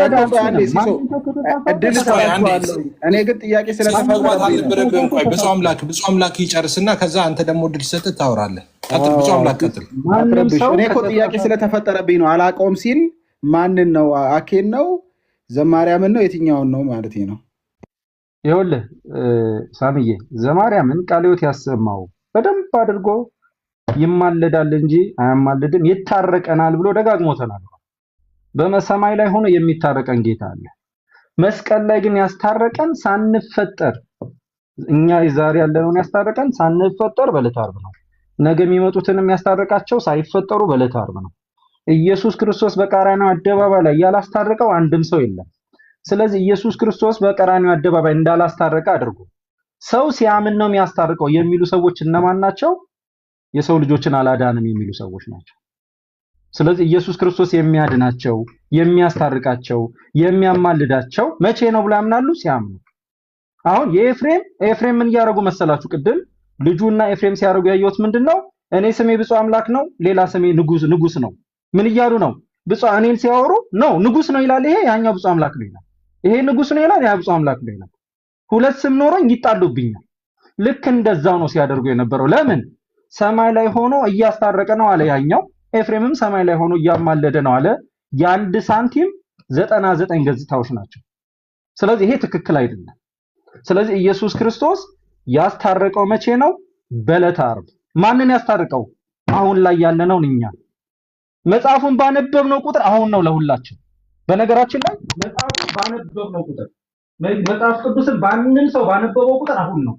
እድል ሰጥቻለሁ። እኔ ግን ጥያቄ ስለተፈጠረብኝ ነው። ቆይ ብፁዕ አምላክ ይጨርስና ከዛ አንተ ደግሞ እድል ሰጥተህ ታወራለህ። ቀጥል ብፁዕ አምላክ ቀጥል። እኔ እኮ ጥያቄ ስለተፈጠረብኝ ነው። አላውቀውም ሲል ማንን ነው? አኬን ነው? ዘማርያምን ነው? የትኛውን ነው ማለት ነው? ይኸውልህ ሳሚዬ ዘማርያምን ቃለ ሕይወት ያሰማው በደንብ አድርጎ ይማለዳል እንጂ አያማልድም፣ ይታረቀናል ብሎ ደጋግሞ ተናግሯል። በሰማይ ላይ ሆኖ የሚታረቀን ጌታ አለ። መስቀል ላይ ግን ያስታረቀን ሳንፈጠር፣ እኛ ዛሬ ያለነውን ያስታረቀን ሳንፈጠር በዕለተ ዓርብ ነው። ነገ የሚመጡትንም ያስታረቃቸው ሳይፈጠሩ በዕለተ ዓርብ ነው። ኢየሱስ ክርስቶስ በቀራንዮ አደባባይ ላይ ያላስታረቀው አንድም ሰው የለም። ስለዚህ ኢየሱስ ክርስቶስ በቀራንዮ አደባባይ እንዳላስታረቀ አድርጎ ሰው ሲያምን ነው የሚያስታርቀው የሚሉ ሰዎች እነማን ናቸው? የሰው ልጆችን አላዳንም የሚሉ ሰዎች ናቸው። ስለዚህ ኢየሱስ ክርስቶስ የሚያድናቸው፣ የሚያስታርቃቸው፣ የሚያማልዳቸው መቼ ነው ብለው ያምናሉ? ሲያምኑ። አሁን የኤፍሬም ምን እያደረጉ መሰላችሁ? ቅድም ልጁና ኤፍሬም ሲያደርጉ ያየሁት ምንድነው? እኔ ስሜ ብፁዕ አምላክ ነው፣ ሌላ ስሜ ንጉስ ነው። ምን እያሉ ነው? ብፁዕ እኔን ሲያወሩ ነው ንጉስ ነው ይላል፣ ይሄ ያኛው ብፁዕ አምላክ ነው ይላል። ይሄ ንጉስ ነው ይላል፣ ያ ብፁዕ አምላክ ነው ይላል። ሁለት ስም ኖሮኝ ይጣሉብኛል። ልክ እንደዛው ነው ሲያደርጉ የነበረው። ለምን? ሰማይ ላይ ሆኖ እያስታረቀ ነው አለ ያኛው፣ ኤፍሬምም ሰማይ ላይ ሆኖ እያማለደ ነው አለ። የአንድ ሳንቲም 99 ገጽታዎች ናቸው። ስለዚህ ይሄ ትክክል አይደለም። ስለዚህ ኢየሱስ ክርስቶስ ያስታረቀው መቼ ነው? በዕለተ ዓርብ። ማንን ያስታርቀው? አሁን ላይ ያለነው እኛ። መጽሐፉን ባነበብነው ቁጥር አሁን ነው ለሁላችን። በነገራችን ላይ መጽሐፉን ባነበብነው ቁጥር መጽሐፍ ቅዱስን ባንንም ሰው ባነበበው ቁጥር አሁን ነው።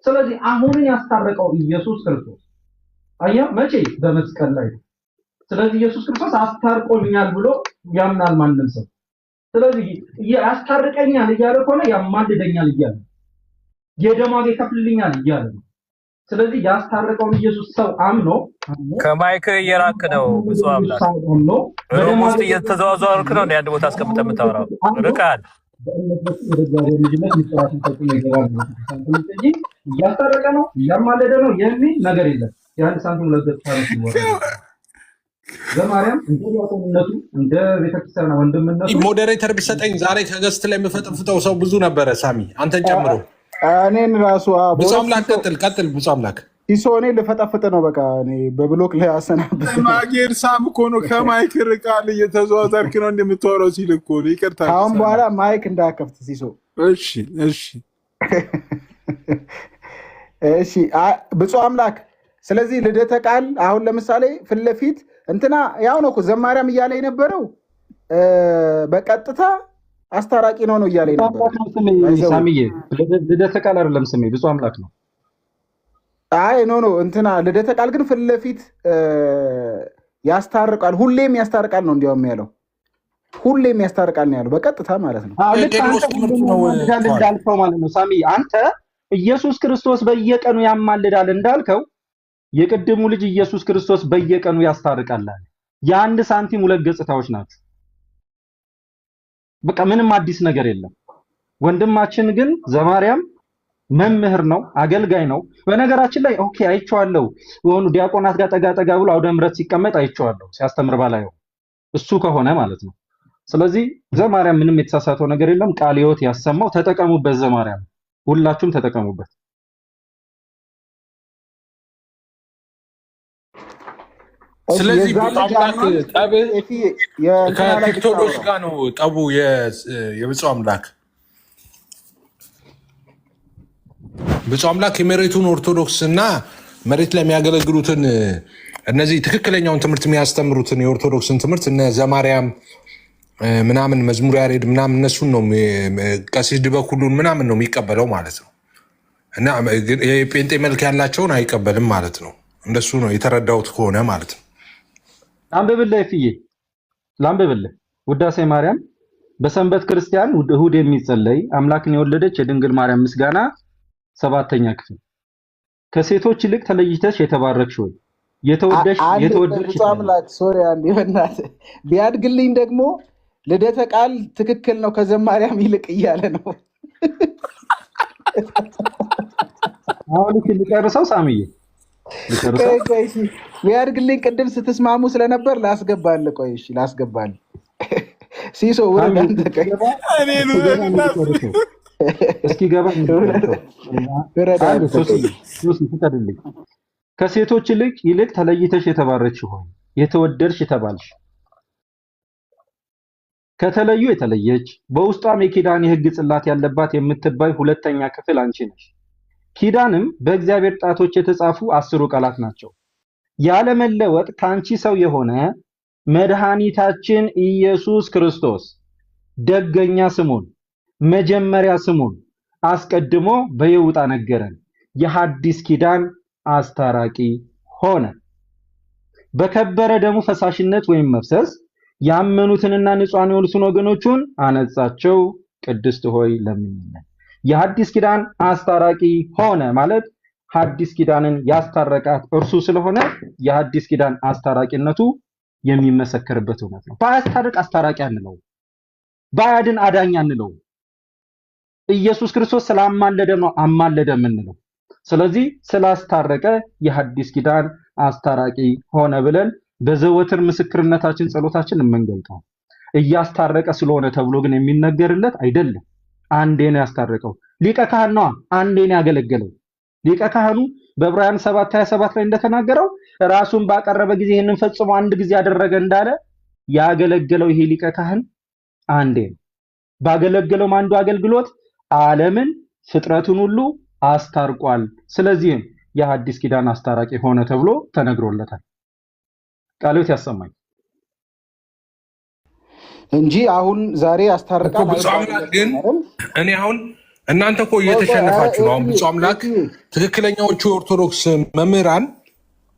ስለዚህ አሁንን ያስታረቀው ኢየሱስ ክርስቶስ አያ መቼ? በመስቀል ላይ። ስለዚህ ኢየሱስ ክርስቶስ አስታርቆኛል ብሎ ያምናል ማንም ሰው። ስለዚህ ያስታርቀኛል እያለ ከሆነ ያማልደኛል እያለ የደም ዋጋ ይከፍልልኛል እያለ ነው። ስለዚህ ያስታረቀውን ኢየሱስ ሰው አምኖ ከማይክ እየራክ ነው። ብፁዕ አምላክ ሮም ውስጥ እየተዘዋወርክ ነው። አንድ ቦታ አስቀምጠህ የምታወራው ርቀሃል። እያስታረቀ ነው እያማለደ ነው የሚል ነገር የለም። የአንድ ሳንቲም ለገጽ ዘማርያም እንደ ያቆምነቱ እንደ ቤተክርስቲያን ወንድምነቱ ሞዴሬተር ቢሰጠኝ ዛሬ ከገስት ላይ የምፈጠፍጠው ሰው ብዙ ነበረ። ሳሚ አንተን ጨምሮ እኔን ራሱ ብፁዕ አምላክ ቀጥል። ብፁዕ አምላክ ሲሶ እኔ ልፈጠፍጥ ነው። በቃ እኔ በብሎክ ላይ አሰናብት። ማጌር ሳም እኮ ነው ከማይክ ርቃል እየተዘዋወርክ ነው እንደምታወራው ሲል እኮ ነው። ይቅርታ አሁን በኋላ ማይክ እንዳከፍት ሲሶ። እሺ ብፁዕ አምላክ። ስለዚህ ልደተ ቃል አሁን ለምሳሌ ፊት ለፊት እንትና ያው ነው እኮ ዘማርያም እያለ የነበረው በቀጥታ አስታራቂ ነው እያለ ነበር። ሳሚዬ ልደተ ቃል አይደለም ስሜ ብፁዕ አምላክ ነው። አይ ኖ እንትና ልደተ ቃል ግን ፊት ለፊት ያስታርቃል፣ ሁሌም ያስታርቃል ነው እንዲያውም ያለው። ሁሌም ያስታርቃል ነው ያለው በቀጥታ ማለት ነው። እንዳልከው ማለት ነው ሳሚ፣ አንተ ኢየሱስ ክርስቶስ በየቀኑ ያማልዳል እንዳልከው የቅድሙ ልጅ ኢየሱስ ክርስቶስ በየቀኑ ያስታርቃል። የአንድ ሳንቲም ሁለት ገጽታዎች ናቸው። በቃ ምንም አዲስ ነገር የለም። ወንድማችን ግን ዘማርያም መምህር ነው፣ አገልጋይ ነው። በነገራችን ላይ ኦኬ አይቼዋለሁ፣ የሆኑ ዲያቆናት ጋር ጠጋ ብሎ አውደ ምሕረት ሲቀመጥ አይቼዋለሁ ሲያስተምር ባላየው፣ እሱ ከሆነ ማለት ነው። ስለዚህ ዘማርያም ምንም የተሳሳተው ነገር የለም። ቃለ ሕይወት ያሰማው፣ ተጠቀሙበት። ዘማርያም ሁላችሁም ተጠቀሙበት። ስለዚህ ብፁዕ አምላክ ጠብ ከቲክቶሎች ጋር ነው ጠቡ የብፁዕ አምላክ ብፁዕ አምላክ የመሬቱን ኦርቶዶክስ እና መሬት ላይ የሚያገለግሉትን እነዚህ ትክክለኛውን ትምህርት የሚያስተምሩትን የኦርቶዶክስን ትምህርት እነ ዘማርያም ምናምን መዝሙር ያሬድ ምናምን እነሱን ነው ቀሲስ ድበኩሉን ምናምን ነው የሚቀበለው ማለት ነው። እና የጴንጤ መልክ ያላቸውን አይቀበልም ማለት ነው። እንደሱ ነው የተረዳሁት ከሆነ ማለት ነው። ላንብብልህ ፍዬ ላንብብልህ። ውዳሴ ማርያም በሰንበት ክርስቲያን እሑድ የሚጸለይ አምላክን የወለደች የድንግል ማርያም ምስጋና 7ኛ ክፍል። ከሴቶች ይልቅ ተለይተሽ የተባረክሽ ሆይ የተወደድሽ አምላክ ሶሪ አንዴ በእናትህ ቢያድግልኝ ደግሞ ልደተ ቃል ትክክል ነው ከዘማርያም ይልቅ እያለ ነው። አሁን ልጨርሰው ሳምዬ ቢያድግልኝ ቅድም ስትስማሙ ስለነበር ላስገባልህ። ቆይ እሺ ላስገባልህ። ሲሶ ወደ አንተ እስኪ ገባ ፍቀድልኝ። ከሴቶች ይልቅ ተለይተሽ የተባረክሽ ሆይ የተወደድሽ የተባልሽ ከተለዩ የተለየች በውስጧም የኪዳን የሕግ ጽላት ያለባት የምትባይ 2ኛ ክፍል አንቺ ነሽ። ኪዳንም በእግዚአብሔር ጣቶች የተጻፉ 10 ቃላት ናቸው። ያለመለወጥ ከአንቺ ሰው የሆነ መድኃኒታችን ኢየሱስ ክርስቶስ ደገኛ ስሙን መጀመሪያ ስሙን አስቀድሞ በይውጣ ነገረን። የሐዲስ ኪዳን አስታራቂ ሆነ። በከበረ ደሙ ፈሳሽነት ወይም መፍሰስ ያመኑትንና ንጹሐን የሆኑትን ወገኖቹን አነጻቸው። ቅድስት ሆይ ለምኝልን። የሐዲስ ኪዳን አስታራቂ ሆነ ማለት ሐዲስ ኪዳንን ያስታረቃት እርሱ ስለሆነ የሐዲስ ኪዳን አስታራቂነቱ የሚመሰከርበት እውነት ነው። ባያስታርቅ አስታራቂ አንለው፣ ባያድን አዳኝ አንለው። ኢየሱስ ክርስቶስ ስላማለደ ነው አማለደ የምንለው። ስለዚህ ስላስታረቀ የሐዲስ ኪዳን አስታራቂ ሆነ ብለን በዘወትር ምስክርነታችን ጸሎታችን የምንገልጠው እያስታረቀ ስለሆነ ተብሎ ግን የሚነገርለት አይደለም። አንዴ ነው ያስታረቀው። ሊቀ ካህን ነው አንዴ ነው ያገለገለው። ሊቀ ካህኑ በዕብራውያን 7:27 ላይ እንደተናገረው ራሱን ባቀረበ ጊዜ ይህንን ፈጽሞ አንድ ጊዜ ያደረገ እንዳለ ያገለገለው ይሄ ሊቀ ካህን አንዴ ነው። ባገለገለው አንዱ አገልግሎት ዓለምን ፍጥረቱን ሁሉ አስታርቋል። ስለዚህም የሐዲስ ኪዳን አስታራቂ ሆነ ተብሎ ተነግሮለታል። ቃልዎት ያሰማኝ እንጂ አሁን ዛሬ አስታርቃ ብፁዕ አምላክ ግን እኔ አሁን እናንተ እኮ እየተሸነፋችሁ ነው። አሁን ብፁዕ አምላክ ትክክለኛዎቹ የኦርቶዶክስ መምህራን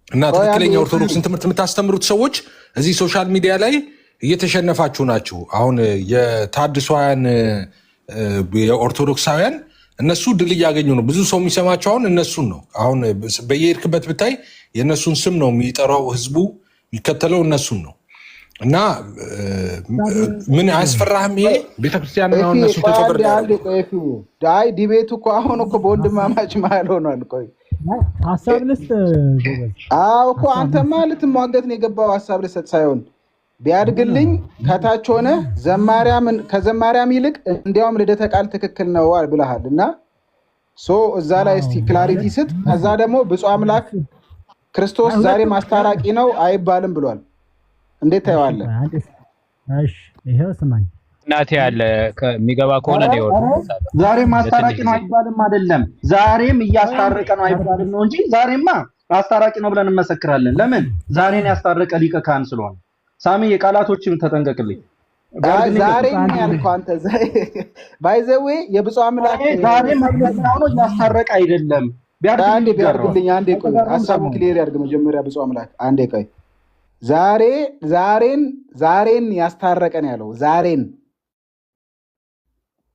እና ትክክለኛ ኦርቶዶክስን ትምህርት የምታስተምሩት ሰዎች እዚህ ሶሻል ሚዲያ ላይ እየተሸነፋችሁ ናችሁ። አሁን የታድሷውያን የኦርቶዶክሳውያን እነሱ ድል እያገኙ ነው። ብዙ ሰው የሚሰማቸው አሁን እነሱን ነው። አሁን በየሄድክበት ብታይ የእነሱን ስም ነው የሚጠራው፣ ህዝቡ የሚከተለው እነሱን ነው። እና ምን አያስፈራህም? ይሄ ቤተክርስቲያን ነው እነሱ ተጨበረ ዳይ ዲቤቱ እኮ አሁን እኮ በወንድማማች መሀል ሆኗል። ቆይ ሀሳብ ልስጥ። አዎ እኮ አንተማ ልትሟገት ነው የገባው። ሀሳብ ልሰጥ ሳይሆን ቢያድግልኝ ከታች ሆነ ከዘማርያም ይልቅ እንዲያውም ልደተ ቃል ትክክል ነው ብለሃል። እና እዛ ላይ እስቲ ክላሪቲ ስጥ። ከዛ ደግሞ ብፁዕ አምላክ ክርስቶስ ዛሬ ማስታራቂ ነው አይባልም ብሏል። እንዴት ታየዋለህ? ይሄው ስማኝ እናቴ ያለ የሚገባ ከሆነ ነው ዛሬ ማስታራቂ ነው አይባልም አይደለም፣ ዛሬም እያስታረቀ ነው አይባልም ነው እንጂ ዛሬማ አስታራቂ ነው ብለን እንመሰክራለን። ለምን? ዛሬን ያስታረቀ ሊቀ ካህን ስለሆነ። ሳሚ የቃላቶችን ተጠንቀቅልኝ። ዛሬ ያልከው አንተ ባይዘዌ የብፁዕ አምላክ ዛሬ ማግለጫው ያስታረቀ አይደለም። ቢያርግልኝ አንዴ ቆይ፣ ሀሳቡ ክሊር ያድርግ መጀመሪያ። ብፁዕ አምላክ አንዴ ቆይ። ዛሬን ያስታረቀን ያለው ዛሬን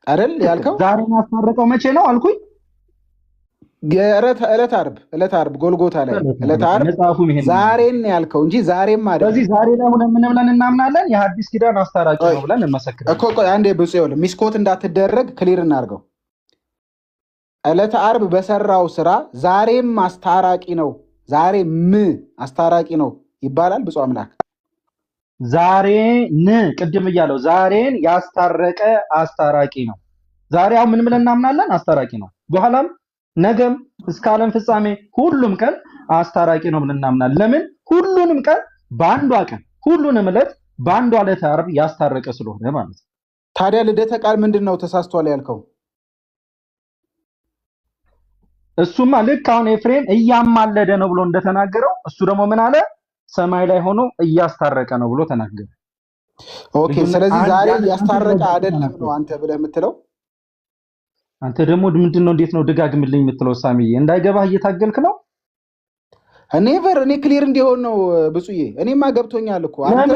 አይደል ያልከው? ዛሬን ያስታረቀው መቼ ነው አልኩኝ? ዕለት ዓርብ ጎልጎታ ላይ ዕለት ዓርብ ዛሬን ያልከው እንጂ ዛሬም አይደል። ስለዚህ ዛሬ ላይ ሆነን ምን ብለን እናምናለን? የሐዲስ ኪዳን አስታራቂ ነው ብለን እንመሰክራለን እኮ። ቆይ አንዴ ብፁዕ ይኸውልህ፣ ሚስኮት እንዳትደረግ ክሊር እናድርገው። ዕለት ዓርብ በሰራው ስራ ዛሬም አስታራቂ ነው፣ ዛሬም አስታራቂ ነው ይባላል። ብፁዕ አምላክ ዛሬን ቅድም እያለው ዛሬን ያስታረቀ አስታራቂ ነው። ዛሬ አሁን ምን ብለን እናምናለን? አስታራቂ ነው። በኋላም ነገም እስከ ዓለም ፍጻሜ ሁሉም ቀን አስታራቂ ነው ብለን እናምናለን። ለምን? ሁሉንም ቀን በአንዷ ቀን ሁሉንም ዕለት በአንዷ ዕለት ዓርብ ያስታረቀ ስለሆነ ማለት ነው። ታዲያ ልደተ ቃል ምንድነው ተሳስቷል ያልከው? እሱማ ልክ አሁን ኤፍሬም እያማለደ ነው ብሎ እንደተናገረው እሱ ደግሞ ምን አለ? ሰማይ ላይ ሆኖ እያስታረቀ ነው ብሎ ተናገረ። ኦኬ፣ ስለዚህ ዛሬ እያስታረቀ አይደለም ነው አንተ ብለህ የምትለው? አንተ ደግሞ ምንድነው እንዴት ነው ደጋግምልኝ የምትለው? ሳሚዬ እንዳይገባህ እየታገልክ ነው። ኔቨር እኔ ክሊር እንዲሆን ነው ብፁዬ። እኔማ ገብቶኛል እኮ አንተ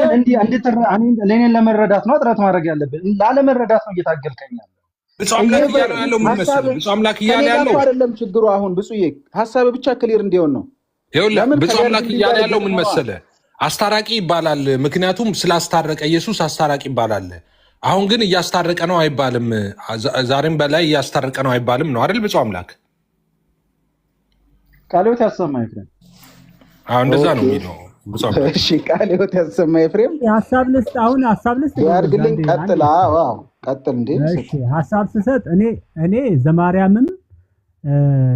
ለእኔን ለመረዳት ነው ጥረት ማድረግ ያለብን፣ ላለመረዳት ነው እየታገልከኝ ያለው። ብፁዕ አምላክ እያለ ያለው ምን መሰለህ? ብፁዕ አምላክ እያለ ያለው አይደለም ችግሩ። አሁን ብፁዬ ሐሳብ ብቻ ክሊር እንዲሆን ነው። ይኸውልህ ብፁዕ አምላክ እያለ ያለው ምን መሰለህ? አስታራቂ ይባላል። ምክንያቱም ስላስታረቀ ኢየሱስ አስታራቂ ይባላል። አሁን ግን እያስታረቀ ነው አይባልም። ዛሬም በላይ እያስታረቀ ነው አይባልም ነው አይደል? ብፁዕ አምላክ ቃለ ሕይወት ያሰማ ኤፍሬም። አሁን እንደዛ ነው የሚለው። እሺ ቃለ ሕይወት ያሰማ ኤፍሬም። ሐሳብ ልስጥ ያድርግልኝ። ቀጥል። አዎ ቀጥል። እንዴ እሺ ሐሳብ ስሰጥ እኔ ዘማርያምም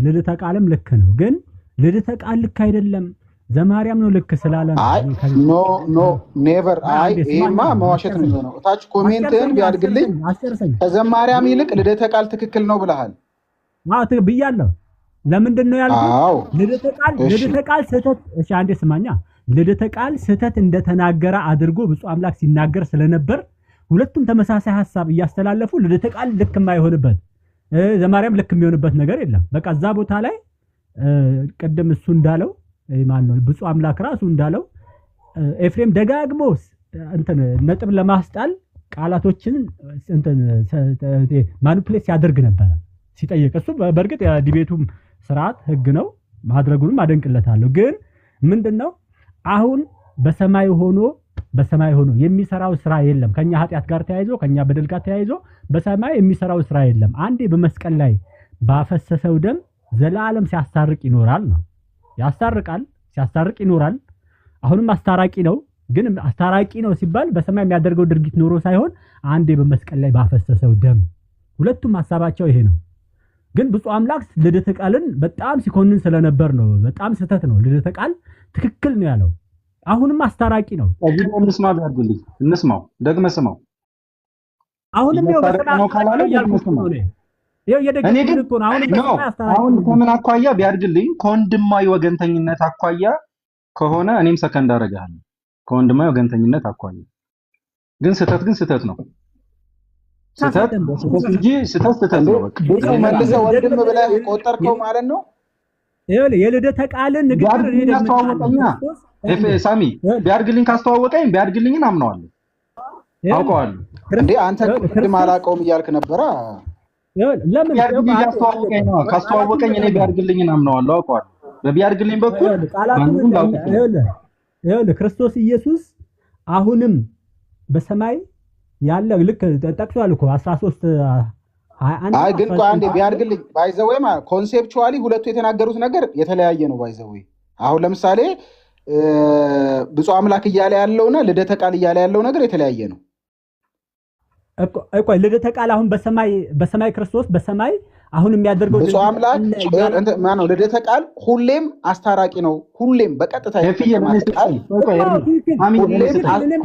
ልደተ ቃልም ልክ ነው፣ ግን ልደተ ቃል ልክ አይደለም ዘማርያም ነው ልክ ስላለ ኖ ኔቨር። አይ ይሄማ መዋሸት ነው የሚሆነው። እታች ኮሜንትን ቢያድግልኝ ከዘማርያም ይልቅ ልደተ ቃል ትክክል ነው ብለሃል። አዎ ብያለሁ። ለምንድን ነው ያልኩት? ልደተ ቃል ስህተት። እሺ አንዴ ስማኛ። ልደተ ቃል ስህተት እንደተናገረ አድርጎ ብፁዕ አምላክ ሲናገር ስለነበር ሁለቱም ተመሳሳይ ሐሳብ እያስተላለፉ ልደተ ቃል ልክ የማይሆንበት ዘማርያም ልክ የሚሆንበት ነገር የለም። በቃ እዛ ቦታ ላይ ቀደም እሱ እንዳለው ማን ነው ብፁዕ አምላክ ራሱ እንዳለው ኤፍሬም ደጋግሞ እንትን ነጥብ ለማስጣል ቃላቶችን እንትን ማኒፑሌት ያደርግ ነበር ሲጠይቅ። እሱ በእርግጥ የዲቤቱም ስርዓት ህግ ነው፣ ማድረጉንም አደንቅለታለሁ። ግን ምንድነው አሁን በሰማይ ሆኖ የሚሰራው ስራ የለም። ከኛ ኃጢአት ጋር ተያይዞ ከኛ በደል ጋር ተያይዞ በሰማይ የሚሰራው ስራ የለም። አንዴ በመስቀል ላይ ባፈሰሰው ደም ዘላለም ሲያስታርቅ ይኖራል ነው። ያስታርቃል፣ ሲያስታርቅ ይኖራል። አሁንም አስታራቂ ነው። ግን አስታራቂ ነው ሲባል በሰማይ የሚያደርገው ድርጊት ኖሮ ሳይሆን አንዴ በመስቀል ላይ ባፈሰሰው ደም። ሁለቱም ሐሳባቸው ይሄ ነው። ግን ብፁዕ አምላክ ልደተ ቃልን በጣም ሲኮንን ስለነበር ነው። በጣም ስህተት ነው። ልደተ ቃል ትክክል ነው ያለው። አሁንም አስታራቂ ነው። እዚህ እንስማ ቢያርግልኝ እንስማው፣ ደግመህ ስማው። አሁንም ነው ነው ካላለ አሁን ከምን አኳያ ቢያድግልኝ ከወንድማዊ ወገንተኝነት አኳያ ከሆነ እኔም ሰከንድ አደርጋለሁ። ከወንድማዊ ወገንተኝነት አኳያ ግን ስህተት ነው። ስህተት እንጂ ስህተት ነው። በቃ መልሰህ ወንድም ብለህ ቆጠርከው ማለት ነው። ይኸውልህ የልደተ ቃልን ንግግር ያስተዋወቀኛ ሳሚ ቢያድግልኝን አምነዋለሁ፣ አውቀዋለሁ። እንዴ አንተ ቅድም አላውቀውም እያልክ ነበራ። ለምን ካስተዋወቀኝ እኔ ቢያድግልኝን አምነዋለሁ፣ አውቀዋለሁ። በቢያድግልኝ በኩል ይኸውልህ ክርስቶስ ኢየሱስ አሁንም በሰማይ ያለ ልክ ጠቅሷል እኮ 13 21። አይ ግን አንዴ ቢያድግልኝ ባይዘወይ ማለት ኮንሴፕቹዋሊ ሁለቱ የተናገሩት ነገር የተለያየ ነው። ባይዘወይ አሁን ለምሳሌ ብፁዕ አምላክ እያለ ያለውና ልደተ ቃል እያለ ያለው ነገር የተለያየ ነው እኮ። ልደተ ቃል አሁን በሰማይ ክርስቶስ በሰማይ አሁን የሚያደርገው ብፁዕ አምላክ ማነው? ልደተ ቃል ሁሌም አስታራቂ ነው። ሁሌም በቀጥታ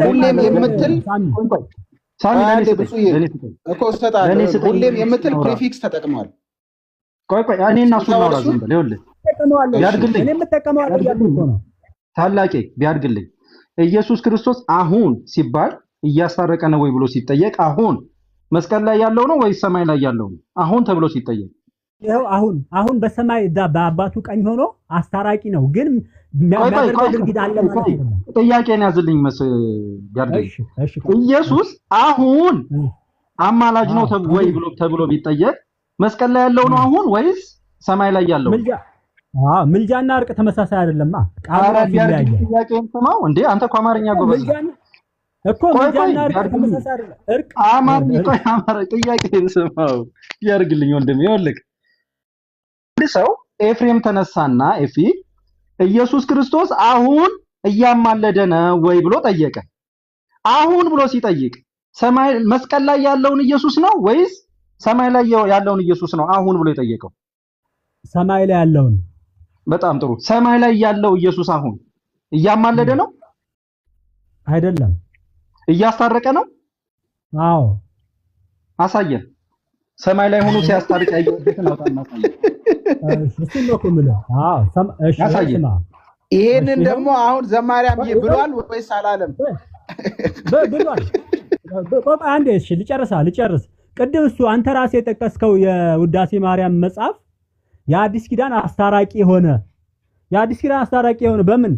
ሁሌም የምትል ሁሌም የምትል ፕሪፊክስ ተጠቅሟል። እኔ እና እሱ እናውራ ዝም ብለህ ይኸውልህ ቢያድግልኝ ታላቄ ቢያድግልኝ ኢየሱስ ክርስቶስ አሁን ሲባል እያስታረቀ ነው ወይ ብሎ ሲጠየቅ አሁን መስቀል ላይ ያለው ነው ወይስ ሰማይ ላይ ያለው ነው? አሁን ተብሎ ሲጠየቅ ይኸው አሁን በሰማይ በአባቱ ቀኝ ሆኖ አስታራቂ ነው። ግን የሚያደርገው ድርጊት አለ ማለት ነው። ጥያቄን ያዝልኝ ቢያድግልኝ ኢየሱስ አሁን አማላጅ ነው ወይ ተብሎ ቢጠየቅ መስቀል ላይ ያለው ነው አሁን ወይስ ሰማይ ላይ ያለው? ምልጃና እርቅ ተመሳሳይ አይደለም። ጥያቄን ስማው እንዴ አንተ እኮ አማርኛ ጎበዝ እኮ ምልጃና እርቅ ተመሳሳይ አይደለም። እርቅ አማርኛ ጥያቄን ስማው ያርግልኝ ወንድም። ይኸውልህ ሰው ኤፍሬም ተነሳና ኤፊ ኢየሱስ ክርስቶስ አሁን እያማለደ ነው ወይ ብሎ ጠየቀ። አሁን ብሎ ሲጠይቅ ሰማይ መስቀል ላይ ያለውን ኢየሱስ ነው ወይስ ሰማይ ላይ ያለውን ኢየሱስ ነው አሁን ብሎ የጠየቀው? ሰማይ ላይ ያለውን። በጣም ጥሩ። ሰማይ ላይ ያለው ኢየሱስ አሁን እያማለደ ነው? አይደለም እያስታረቀ ነው። አዎ አሳየን። ሰማይ ላይ ሆኖ ሲያስታርቅ ያየሁበትን አውጣና አሳየን። እሺ ነው የምልህ። አዎ እሺ አሳየን። ይሄንን ደግሞ አሁን ዘማሪያም ብሏል ወይስ አላለም? ብሏል። በቃ አንዴ እሺ ልጨርስ። ቅድም እሱ አንተ ራስህ የጠቀስከው የውዳሴ ማርያም መጽሐፍ የአዲስ ኪዳን አስታራቂ ሆነ። የአዲስ ኪዳን አስታራቂ ሆነ በምን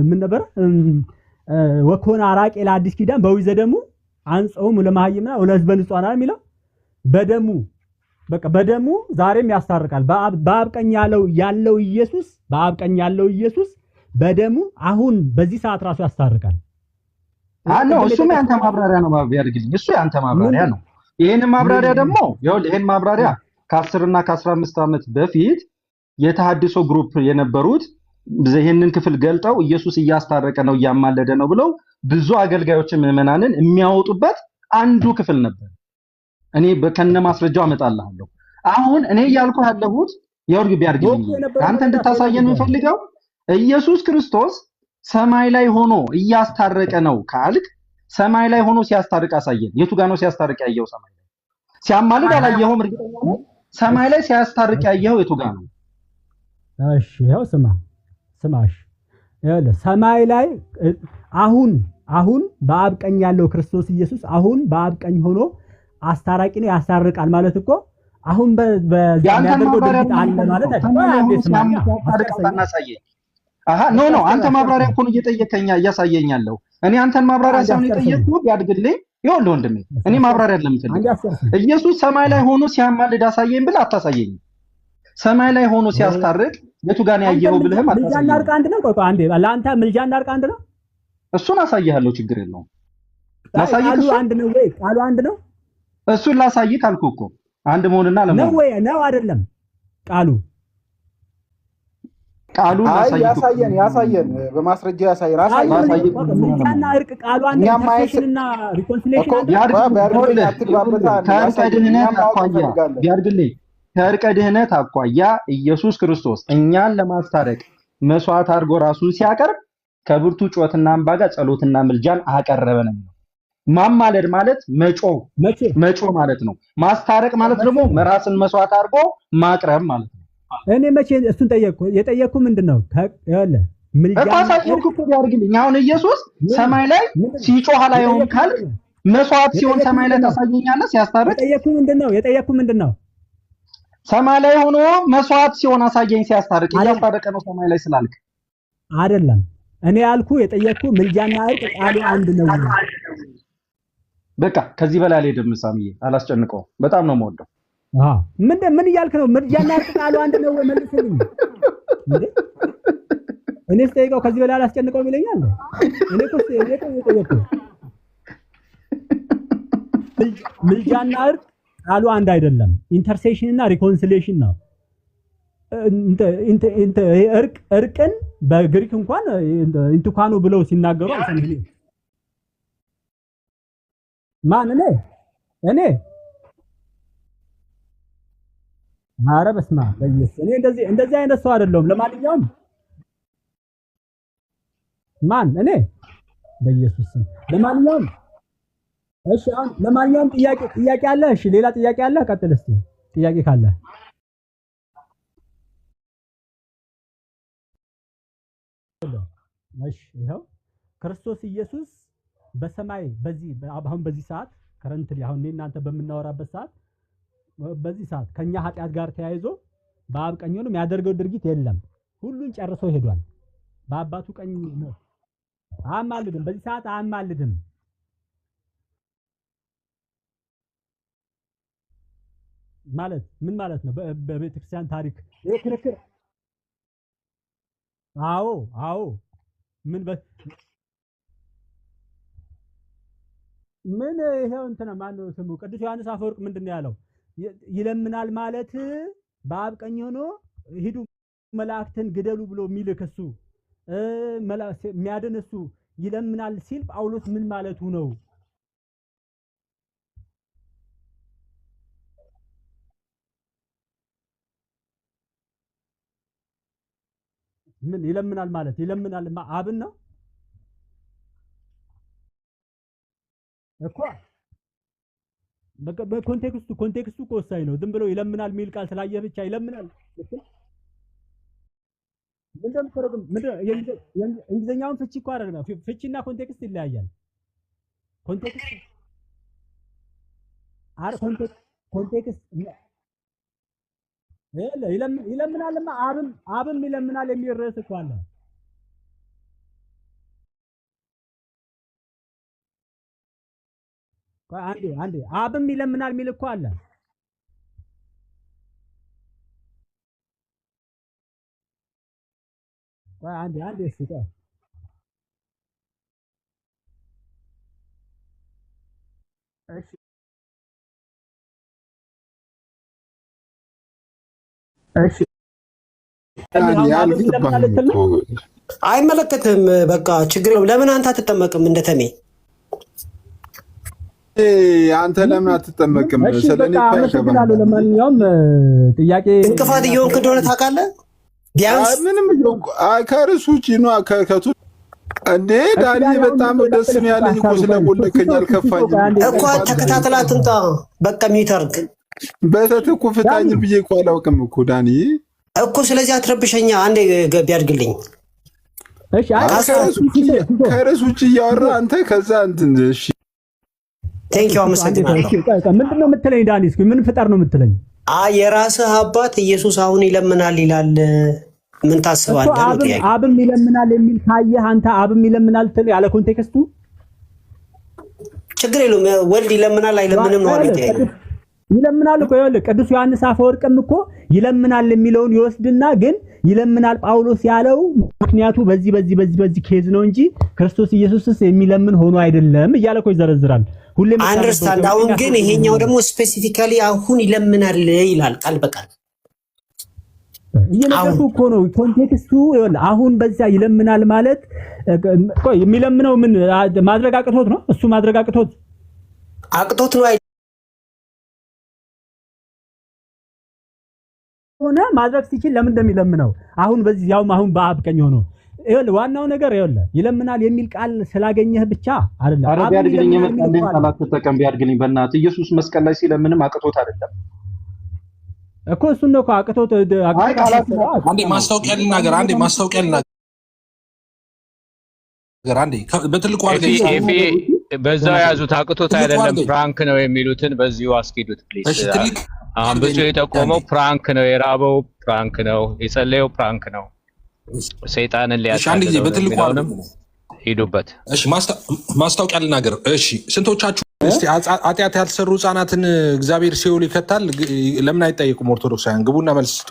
ምን ነበር? ወኮነ አራቂ ለአዲስ ኪዳን በዊዘ ደሙ አንጾሙ ለማህይምና ወለህዝበ ንጹሐን የሚለው በደሙ በቃ በደሙ ዛሬም ያስታርቃል። በአብ ቀኝ ያለው ኢየሱስ በአብ ቀኝ ያለው ኢየሱስ በደሙ አሁን በዚህ ሰዓት ራሱ ያስታርቃል። ነው እሱም ያንተ ማብራሪያ ነው። ያድርግልኝ። እሱ ያንተ ማብራሪያ ነው። ይሄን ማብራሪያ ደግሞ ይሄን ማብራሪያ ከ10 እና ከ15 ዓመት በፊት የተሐድሶ ግሩፕ የነበሩት ይሄንን ክፍል ገልጠው ኢየሱስ እያስታረቀ ነው እያማለደ ነው ብለው ብዙ አገልጋዮችን ምዕመናንን የሚያወጡበት አንዱ ክፍል ነበር። እኔ በከነ ማስረጃው አመጣልሃለሁ። አሁን እኔ ያልኩ ያለሁት ያውርግ ቢያርግልኝ አንተ እንድታሳየን የምፈልገው ኢየሱስ ክርስቶስ ሰማይ ላይ ሆኖ እያስታረቀ ነው ካልክ ሰማይ ላይ ሆኖ ሲያስታርቅ አሳየን። የቱ ጋር ነው ሲያስታርቅ ያየው? ሰማይ ላይ ሲያማልድ አላየኸውም? እርግጠኛ ነህ? ሰማይ ላይ ሲያስታርቅ ያየኸው የቱ ጋር ነው? እሺ ያው ስማሽ ይኸውልህ ሰማይ ላይ አሁን በአብ ቀኝ ያለው ክርስቶስ ኢየሱስ አሁን በአብ ቀኝ ሆኖ አስታራቂ ነው ያስታርቃል ማለት እኮ አሁን በሚያደርገው ድርጊት አለ ማለት አይደለም። አሃ ኖ አንተ ማብራሪያ እኮ ነው እየጠየቀኛ እያሳየኛለሁ። እኔ አንተን ማብራሪያ ሳይሆን የጠየቅኩት ያድግልኝ። ይኸውልህ ወንድሜ እኔ ማብራሪያ አይደለም የምፈልገው። ኢየሱስ ሰማይ ላይ ሆኖ ሲያማልድ አሳየኝ ብለህ አታሳየኝ። ሰማይ ላይ ሆኖ ሲያስታርቅ የቱ ጋር ነው ያየኸው ብለህም አታሳየኝ። ምልጃና እርቅ አንድ ነው። ቆይ አንዴ ለአንተ ምልጃና እርቅ አንድ ነው። እሱን አሳይሃለሁ፣ ችግር የለውም። ላሳይህ ቃሉ አንድ ነው ወይ? ቃሉ አንድ ነው። እሱን ላሳይህ ካልኩህ እኮ አንድ መሆንና ለመሆን ነው ወይ ነው አይደለም? ቃሉ ያሳየን በማስረጃ ያሳየን። ምልጃና እርቅ ቃሉ አንድ ኢንተርሴሽንና ሪኮንሲሌሽን ከእርቀ ድህነት አኳያ ኢየሱስ ክርስቶስ እኛን ለማስታረቅ መስዋዕት አድርጎ ራሱን ሲያቀርብ ከብርቱ ጩኸትና እንባ ጋር ጸሎትና ምልጃን አቀረበ ነው። ማማለድ ማለት መጮ ማለት ነው። ማስታረቅ ማለት ደግሞ ራስን መስዋዕት አድርጎ ማቅረብ ማለት ነው። እኔ መቼ እሱን የጠየቅኩ ምንድነው? ያለ ምልጃና እርቅ ያርግልኝ። አሁን ኢየሱስ ሰማይ ላይ ሲጮህ አላየውም ካልክ መስዋዕት ሲሆን ሰማይ ላይ ታሳየኛለህ ሲያስታርቅ? የጠየቅኩ ምንድነው? ሰማይ ላይ ሆኖ መስዋዕት ሲሆን አሳየኝ ሲያስታርቅ። እያስታረቀ ነው ሰማይ ላይ ስላልክ አይደለም። እኔ የጠየቅኩ ምልጃና እርቅ ቃሉ አንድ ነው። በቃ ከዚህ በላይ አልሄድም። ሳሚዬ አላስጨንቀውም። በጣም ነው የምወደው። ምን እያልክ ነው? ምልጃና እርቅ ቃሉ አንድ ነው ወይ? መልስልኝ እንዴ! እኔ ስጠይቀው ከዚህ በላይ አላስጨንቀውም ይለኛል። እኔ እኮ የጠየቅኩ ምልጃና እርቅ ቃሉ አንድ አይደለም። ኢንተርሴሽን እና ሪኮንሲሌሽን ነው። እርቅን በግሪክ እንኳን ኢንቱካኑ ብለው ሲናገሩ አልሰማሁም። ማን እኔ ኧረ በስመ አብ በኢየሱስ እኔ እንደዚህ አይነት ሰው አይደለሁም። ለማንኛውም እኔ በኢየሱስ ስም ለማንኛውም እሺ፣ አሁን ለማንኛውም ጥያቄ አለ? እሺ፣ ሌላ ጥያቄ አለ? ቀጥል እስቲ ጥያቄ ካለ። እሺ፣ ይኸው ክርስቶስ ኢየሱስ በሰማይ በዚህ ሰዓት ከረንትሊ አሁን እኔ እናንተ በምናወራበት ሰዓት በዚህ ሰዓት ከኛ ኃጢአት ጋር ተያይዞ በአብ ቀኝ ሆኖ የሚያደርገው ድርጊት የለም። ሁሉን ጨርሶ ሄዷል። በአባቱ ቀኝ ነው። አያማልድም። በዚህ ሰዓት አያማልድም። ማለት ምን ማለት ነው? በቤተክርስቲያን ታሪክ ይሄ ክርክር አዎ ምን ይሄው እንትና ማነው ስሙ? ቅዱስ ዮሐንስ አፈወርቅ ምንድን ነው ያለው? ይለምናል ማለት በአብ ቀኝ ሆኖ ሂዱ መላእክትን ግደሉ ብሎ የሚልክ እሱ የሚያድን እሱ ይለምናል ሲል ጳውሎስ ምን ማለቱ ነው? ምን ይለምናል ማለት ይለምናል አብን ነው እኮ በኮንቴክስቱ እኮ ወሳኝ ነው። ዝም ብሎ ይለምናል የሚል ቃል ስላየህ ብቻ ይለምናል። እንግሊዝኛውን ፍቺ እኮ አይደለም። ፍቺና ኮንቴክስት ይለያያል። ኮንቴክስት ይለምናልማ አብም ይለምናል የሚል ርዕስ እኮ አለ። አንዴ አብም ይለምናል የሚል እኮ አለ። አንዴ እሺ አይመለከትም። በቃ ችግር የለውም። ለምን አንተ አትጠመቅም? እንደተሜ አንተ ለምን አትጠመቅም? ስለኔ ለማንኛውም ጥያቄ እንቅፋት እየሆንክ እንደሆነ ታውቃለህ። ቢያንስ ምንም ከርሱ ውጪ ነው ከቱ እንዴ ዳኒ በጣም ደስ ነው ያለኝ እኮ ስለቦለከኝ አልከፋኝም እኮ። ተከታተላ ትምጣ በቃ ሚተርክ በተትኩ ፍታኝ ብዬ እኮ አላውቅም እኮ ዳኒ እኮ። ስለዚህ አትረብሸኛ። አንዴ ቢያድግልኝ እሺ። ከርሱ ውጪ እያወራ አንተ ከዛ እንትን እሺ። ቴንኪው አመሰግናለሁ። ምንድነው የምትለኝ ዳኒ? እስኪ ምን ፍጠር ነው የምትለኝ? የራስህ አባት ኢየሱስ አሁን ይለምናል ይላል። ምን ታስባለህ? አብም ይለምናል የሚል ካየህ አንተ አብም ይለምናል ትል ያለ ኮንቴክስቱ ችግር የለውም። ወልድ ይለምናል አይለምንም ነው አይደል? ይለምናል እኮ ይኸውልህ፣ ቅዱስ ዮሐንስ አፈወርቅም እኮ ይለምናል የሚለውን ይወስድና ግን ይለምናል ጳውሎስ ያለው ምክንያቱ በዚህ ኬዝ ነው እንጂ ክርስቶስ ኢየሱስስ የሚለምን ሆኖ አይደለም እያለ እኮ ይዘረዝራል። ሁሌም አንደርስታንድ። አሁን ግን ይሄኛው ደግሞ ስፔሲፊካሊ አሁን ይለምናል ይላል ቃል በቃል እየነገርኩ እኮ ነው። ኮንቴክስቱ ይኸውልህ፣ አሁን በዚያ ይለምናል ማለት ቆይ የሚለምነው ምን ማድረግ አቅቶት ነው? እሱ ማድረግ አቅቶት ነው ሆነ ማድረግ ሲችል ለምን እንደሚለምነው አሁን በዚህ ያውም አሁን በአብ ቀኝ ሆኖ ይኸውልህ፣ ዋናው ነገር ይኸውልህ ይለምናል የሚል ቃል ስላገኘህ ብቻ አይደለም። አረ ቢያድግልኝ የመጣልኝ ቃላት ተጠቀም። ቢያድግልኝ በእናትህ ኢየሱስ መስቀል ላይ ሲለምንም አቅቶት አይደለም እኮ እሱን ነው እኮ አቅቶት። አንዴ ማስታወቂያ ልናገር። አንዴ በትልቁ በዛው ያዙት። አቅቶት አይደለም ፕራንክ ነው የሚሉትን በዚሁ አስኪዱት ፕሊዝ። አሁን ብዙ የጠቆመው ፕራንክ ነው፣ የራበው ፕራንክ ነው፣ የጸለየው ፕራንክ ነው። ሰይጣንን ሊያሳድድ በትልቁ ሂዱበት። እሺ ማስታወቂያ ልናገር። እሺ ስንቶቻችሁ እስቲ ኃጢአት ያልሰሩ ህፃናትን እግዚአብሔር ሲኦል ይከታል ለምን አይጠይቁም? ኦርቶዶክሳውያን ግቡና መልስ ስጡ።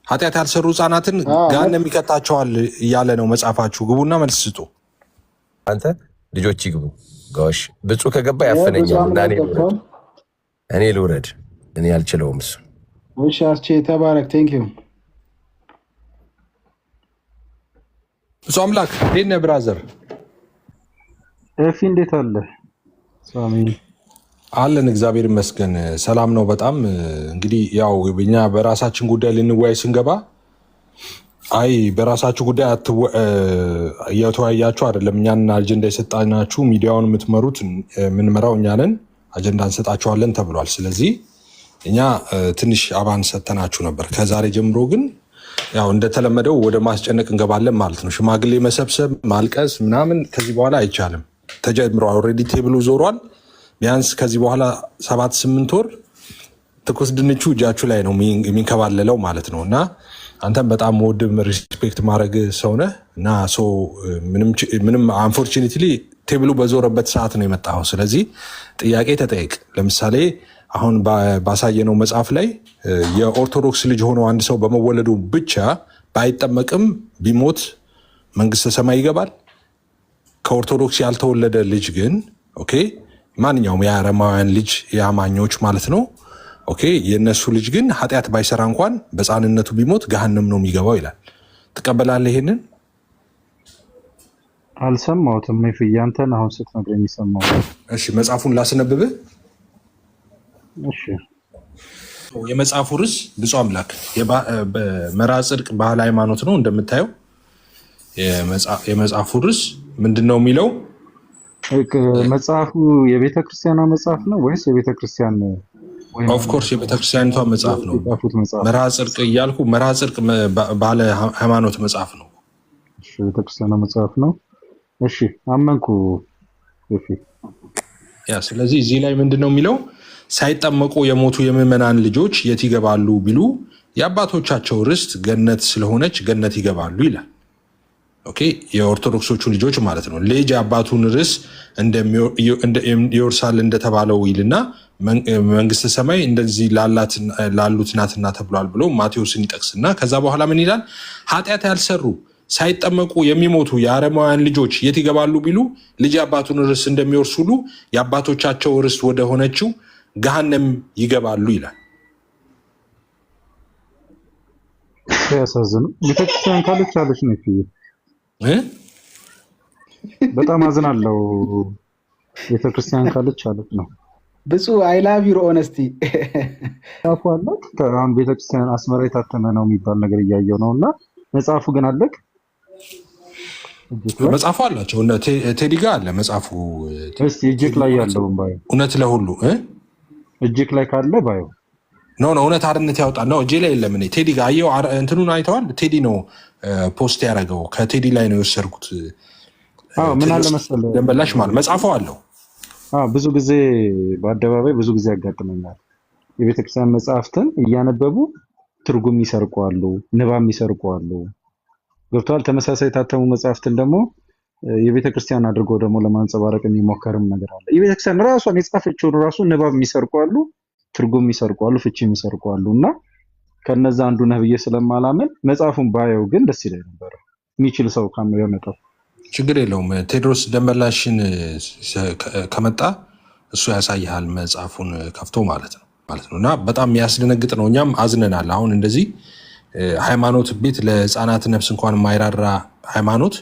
ኃጢአት ያልሰሩ ህፃናትን ገሃነም ይከታቸዋል እያለ ነው መጽሐፋችሁ። ግቡና መልስ ስጡ። አንተ ልጆች ይግቡ። ጎሽ ብፁዕ ከገባ ያፈነኛል እና እኔ ልውረድ። እኔ አልችለውም እሱ። እሺ አስቼ ተባረክ። ቴንክ ዩ ብፁዕ አምላክ። እንዴት ነህ ብራዘር? ኤፊ እንዴት አለ? አለን እግዚአብሔር ይመስገን ሰላም ነው በጣም። እንግዲህ ያው እኛ በራሳችን ጉዳይ ልንወያይ ስንገባ አይ በራሳችሁ ጉዳይ እየተወያያችሁ አይደለም፣ እኛን አጀንዳ የሰጣናችሁ ሚዲያውን የምትመሩት የምንመራው እኛ ነን፣ አጀንዳ እንሰጣችኋለን ተብሏል። ስለዚህ እኛ ትንሽ አባን ሰተናችሁ ነበር። ከዛሬ ጀምሮ ግን ያው እንደተለመደው ወደ ማስጨነቅ እንገባለን ማለት ነው። ሽማግሌ መሰብሰብ ማልቀስ ምናምን ከዚህ በኋላ አይቻልም። ተጀምሯል። ኦልሬዲ ቴብሉ ዞሯል። ቢያንስ ከዚህ በኋላ 7-8 ወር ትኩስ ድንቹ እጃችሁ ላይ ነው የሚንከባለለው ማለት ነው። እና አንተም በጣም ወድም ሪስፔክት ማድረግ ሰው ነህ እና ምንም አንፎርቹኔትሊ ቴብሉ በዞረበት ሰዓት ነው የመጣው። ስለዚህ ጥያቄ ተጠየቅ። ለምሳሌ አሁን ባሳየነው መጽሐፍ ላይ የኦርቶዶክስ ልጅ ሆኖ አንድ ሰው በመወለዱ ብቻ ባይጠመቅም ቢሞት መንግስተ ሰማይ ይገባል። ከኦርቶዶክስ ያልተወለደ ልጅ ግን ኦኬ ማንኛውም የአረማውያን ልጅ የአማኞች ማለት ነው ኦኬ የነሱ ልጅ ግን ኃጢአት ባይሰራ እንኳን በሕፃንነቱ ቢሞት ገሃነም ነው የሚገባው ይላል። ትቀበላለህ ይሄንን? አልሰማሁትም። አንተን አሁን ስትነግረኝ የሰማሁት። እሺ መጽሐፉን ላስነብብህ። እሺ የመጽሐፉ ርዕስ ብፁዕ አምላክ መርሐ ጽድቅ ባህል ሃይማኖት ነው። እንደምታየው የመጽሐፉ ርዕስ ምንድን ነው የሚለው? መጽሐፉ የቤተ ክርስቲያኗ መጽሐፍ ነው ወይስ የቤተ ክርስቲያን ኦፍ ኮርስ የቤተ ክርስቲያኒቷ መጽሐፍ ነው። መርሐ ጽድቅ እያልኩ መርሐ ጽድቅ ባለ ሃይማኖት መጽሐፍ ነው። እሺ የቤተ ክርስቲያኗ መጽሐፍ ነው። እሺ አመንኩ። ያ ስለዚህ እዚህ ላይ ምንድነው የሚለው? ሳይጠመቁ የሞቱ የምዕመናን ልጆች የት ይገባሉ ቢሉ የአባቶቻቸው ርስት ገነት ስለሆነች ገነት ይገባሉ ይላል። ኦኬ የኦርቶዶክሶቹ ልጆች ማለት ነው። ልጅ አባቱን ርስ ይወርሳል እንደተባለው ይልና መንግስተ ሰማይ እንደዚህ ላሉት ናትና ተብሏል ብሎ ማቴዎስን ይጠቅስና ከዛ በኋላ ምን ይላል? ኃጢአት ያልሰሩ ሳይጠመቁ የሚሞቱ የአረማውያን ልጆች የት ይገባሉ ቢሉ ልጅ አባቱን ርስ እንደሚወርስ ሁሉ የአባቶቻቸው ርስት ወደ ሆነችው ገሃነም ይገባሉ ይላል። ያሳዝኑ። ቤተክርስቲያን ካለች አለች ነው ይሄ በጣም አዝናለሁ። ቤተክርስቲያን ካለች አለች ነው። ብፁዕ አይ ላቭ ዩር ኦነስቲ ታፏለት ከአሁን ቤተክርስቲያን አስመራ የታተመ ነው የሚባል ነገር እያየው ነውና መጽሐፉ ግን አለክ መጽሐፉ አላቸው እና ቴዲ ጋር አለ መጽሐፉ። እስቲ እጅክ ላይ ያለው ባዩ እውነት ለሁሉ እጅክ ላይ ካለ ባዩ ኖ እውነት አርነት ያውጣ ነው። እጄ ላይ የለም። እኔ ቴዲ ጋር አየው እንትኑን አይተዋል። ቴዲ ነው ፖስት ያደረገው። ከቴዲ ላይ ነው የወሰድኩት። ምን አለ መሰለህ ደንበላሽ ማለት መጽሐፉ አለው። ብዙ ጊዜ በአደባባይ ብዙ ጊዜ ያጋጥመኛል። የቤተክርስቲያን መጽሐፍትን እያነበቡ ትርጉም ይሰርቋሉ፣ ንባብ ይሰርቋሉ። ገብቷል። ተመሳሳይ የታተሙ መጽሐፍትን ደግሞ የቤተክርስቲያን አድርጎ ደግሞ ለማንጸባረቅ የሚሞከርም ነገር አለ። የቤተክርስቲያን ራሷን የጻፈችውን ራሱ ንባብ ይሰርቋሉ፣ ትርጉም ይሰርቋሉ፣ ፍቺ ይሰርቋሉ። እና ከነዛ አንዱ ነህ ብዬ ስለማላምን መጽሐፉን ባየው ግን ደስ ይለኝ ነበር። የሚችል ሰው ካመጣው ችግር የለውም። ቴድሮስ ደንበላሽን ከመጣ እሱ ያሳይሃል መጽሐፉን ከፍቶ ማለት ነው እና በጣም የሚያስደነግጥ ነው። እኛም አዝነናል። አሁን እንደዚህ ሃይማኖት ቤት ለህፃናት ነፍስ እንኳን የማይራራ ሃይማኖት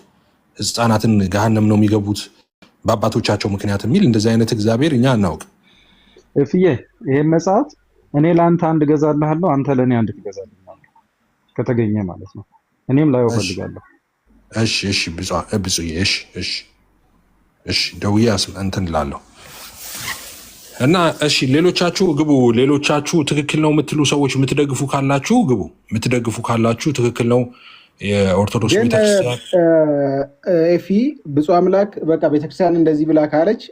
ህፃናትን ገሃነም ነው የሚገቡት በአባቶቻቸው ምክንያት የሚል እንደዚህ አይነት እግዚአብሔር እኛ አናውቅ። እፍዬ ይሄን መጽሐፍ እኔ ለአንተ አንድ ገዛልሃለሁ፣ አንተ ለእኔ አንድ ትገዛልኛለህ ከተገኘ ማለት ነው። እኔም ላየው ፈልጋለሁ። እሺ ብፁዕ እሺ ደውዬ እንትን እላለሁ እና እሺ ሌሎቻችሁ ግቡ። ሌሎቻችሁ ትክክል ነው የምትሉ ሰዎች የምትደግፉ ካላችሁ ግቡ። የምትደግፉ ካላችሁ ትክክል ነው የኦርቶዶክስ ቤተክርስቲያን ኤፊ ብፁዕ አምላክ በቃ ቤተክርስቲያን እንደዚህ ብላ ካለች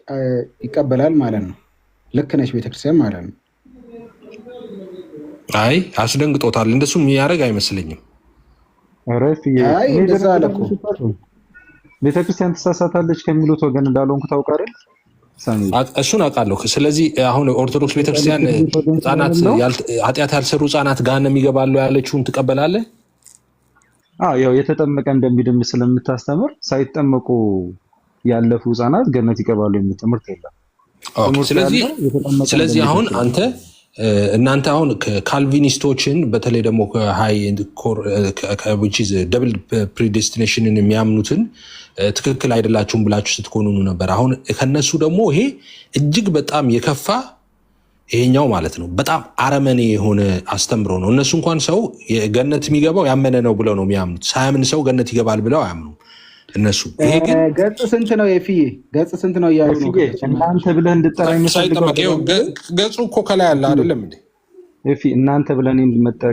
ይቀበላል ማለት ነው። ልክ ነች ቤተክርስቲያን ማለት ነው። አይ አስደንግጦታል። እንደሱ የሚያደርግ አይመስለኝም። አይ እንደዛ አለ እኮ ቤተክርስቲያን ትሳሳታለች ከሚሉት ወገን እንዳልሆንኩ ታውቃለህ። እሱን አውቃለሁ። ስለዚህ አሁን ኦርቶዶክስ ቤተክርስቲያን ህጻናት ኃጢአት ያልሰሩ ህጻናት ገሃነም ይገባሉ ያለችውን ትቀበላለህ? ያው የተጠመቀ እንደሚድን ስለምታስተምር ሳይጠመቁ ያለፉ ህጻናት ገነት ይገባሉ የሚል ትምህርት የለም። ስለዚህ አሁን እናንተ አሁን ካልቪኒስቶችን በተለይ ደግሞ ደብል ፕሪዴስቲኔሽንን የሚያምኑትን ትክክል አይደላችሁም ብላችሁ ስትኮንኑ ነበር። አሁን ከነሱ ደግሞ ይሄ እጅግ በጣም የከፋ ይሄኛው ማለት ነው በጣም አረመኔ የሆነ አስተምሮ ነው። እነሱ እንኳን ሰው ገነት የሚገባው ያመነ ነው ብለው ነው የሚያምኑት። ሳያምን ሰው ገነት ይገባል ብለው አያምኑ እነሱ። ይሄ ግን ገጽ ስንት ነው የፍዬ ገጽ ስንት ነው እያሉ ነው። እናንተ ብለህ እንድጠራኝ ገጹ እኮ ከላይ አለ አይደለም እንዴ? እፊ እናንተ ብለህ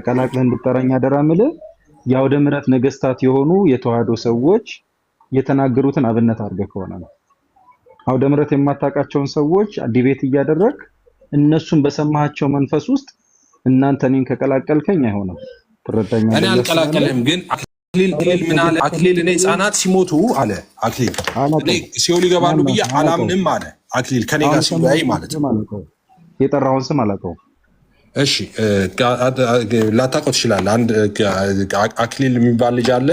ቀላቅለህ እንድጠራኝ አደራ የምልህ የአውደ ምሕረት ነገስታት የሆኑ የተዋህዶ ሰዎች የተናገሩትን አብነት አድርገህ ከሆነ ነው። አውደ ምሕረት የማታውቃቸውን ሰዎች ዲቤት እያደረግ እነሱን በሰማሃቸው መንፈስ ውስጥ እናንተ እኔን ከቀላቀልከኝ አይሆንም። ትረዳኛለህ? እኔ አልቀላቀልም። ግን አክሊል ምን አለ? አክሊል እኔ ህፃናት ሲሞቱ አለ አክሊል እኔ ሲኦል ይገባሉ ብዬ አላምንም አለ አክሊል ከኔ ጋር ሲወያይ ማለት ነው። የጠራውን ስም አላውቀውም። እሺ ላታውቀው ትችላለህ። አንድ አክሊል የሚባል ልጅ አለ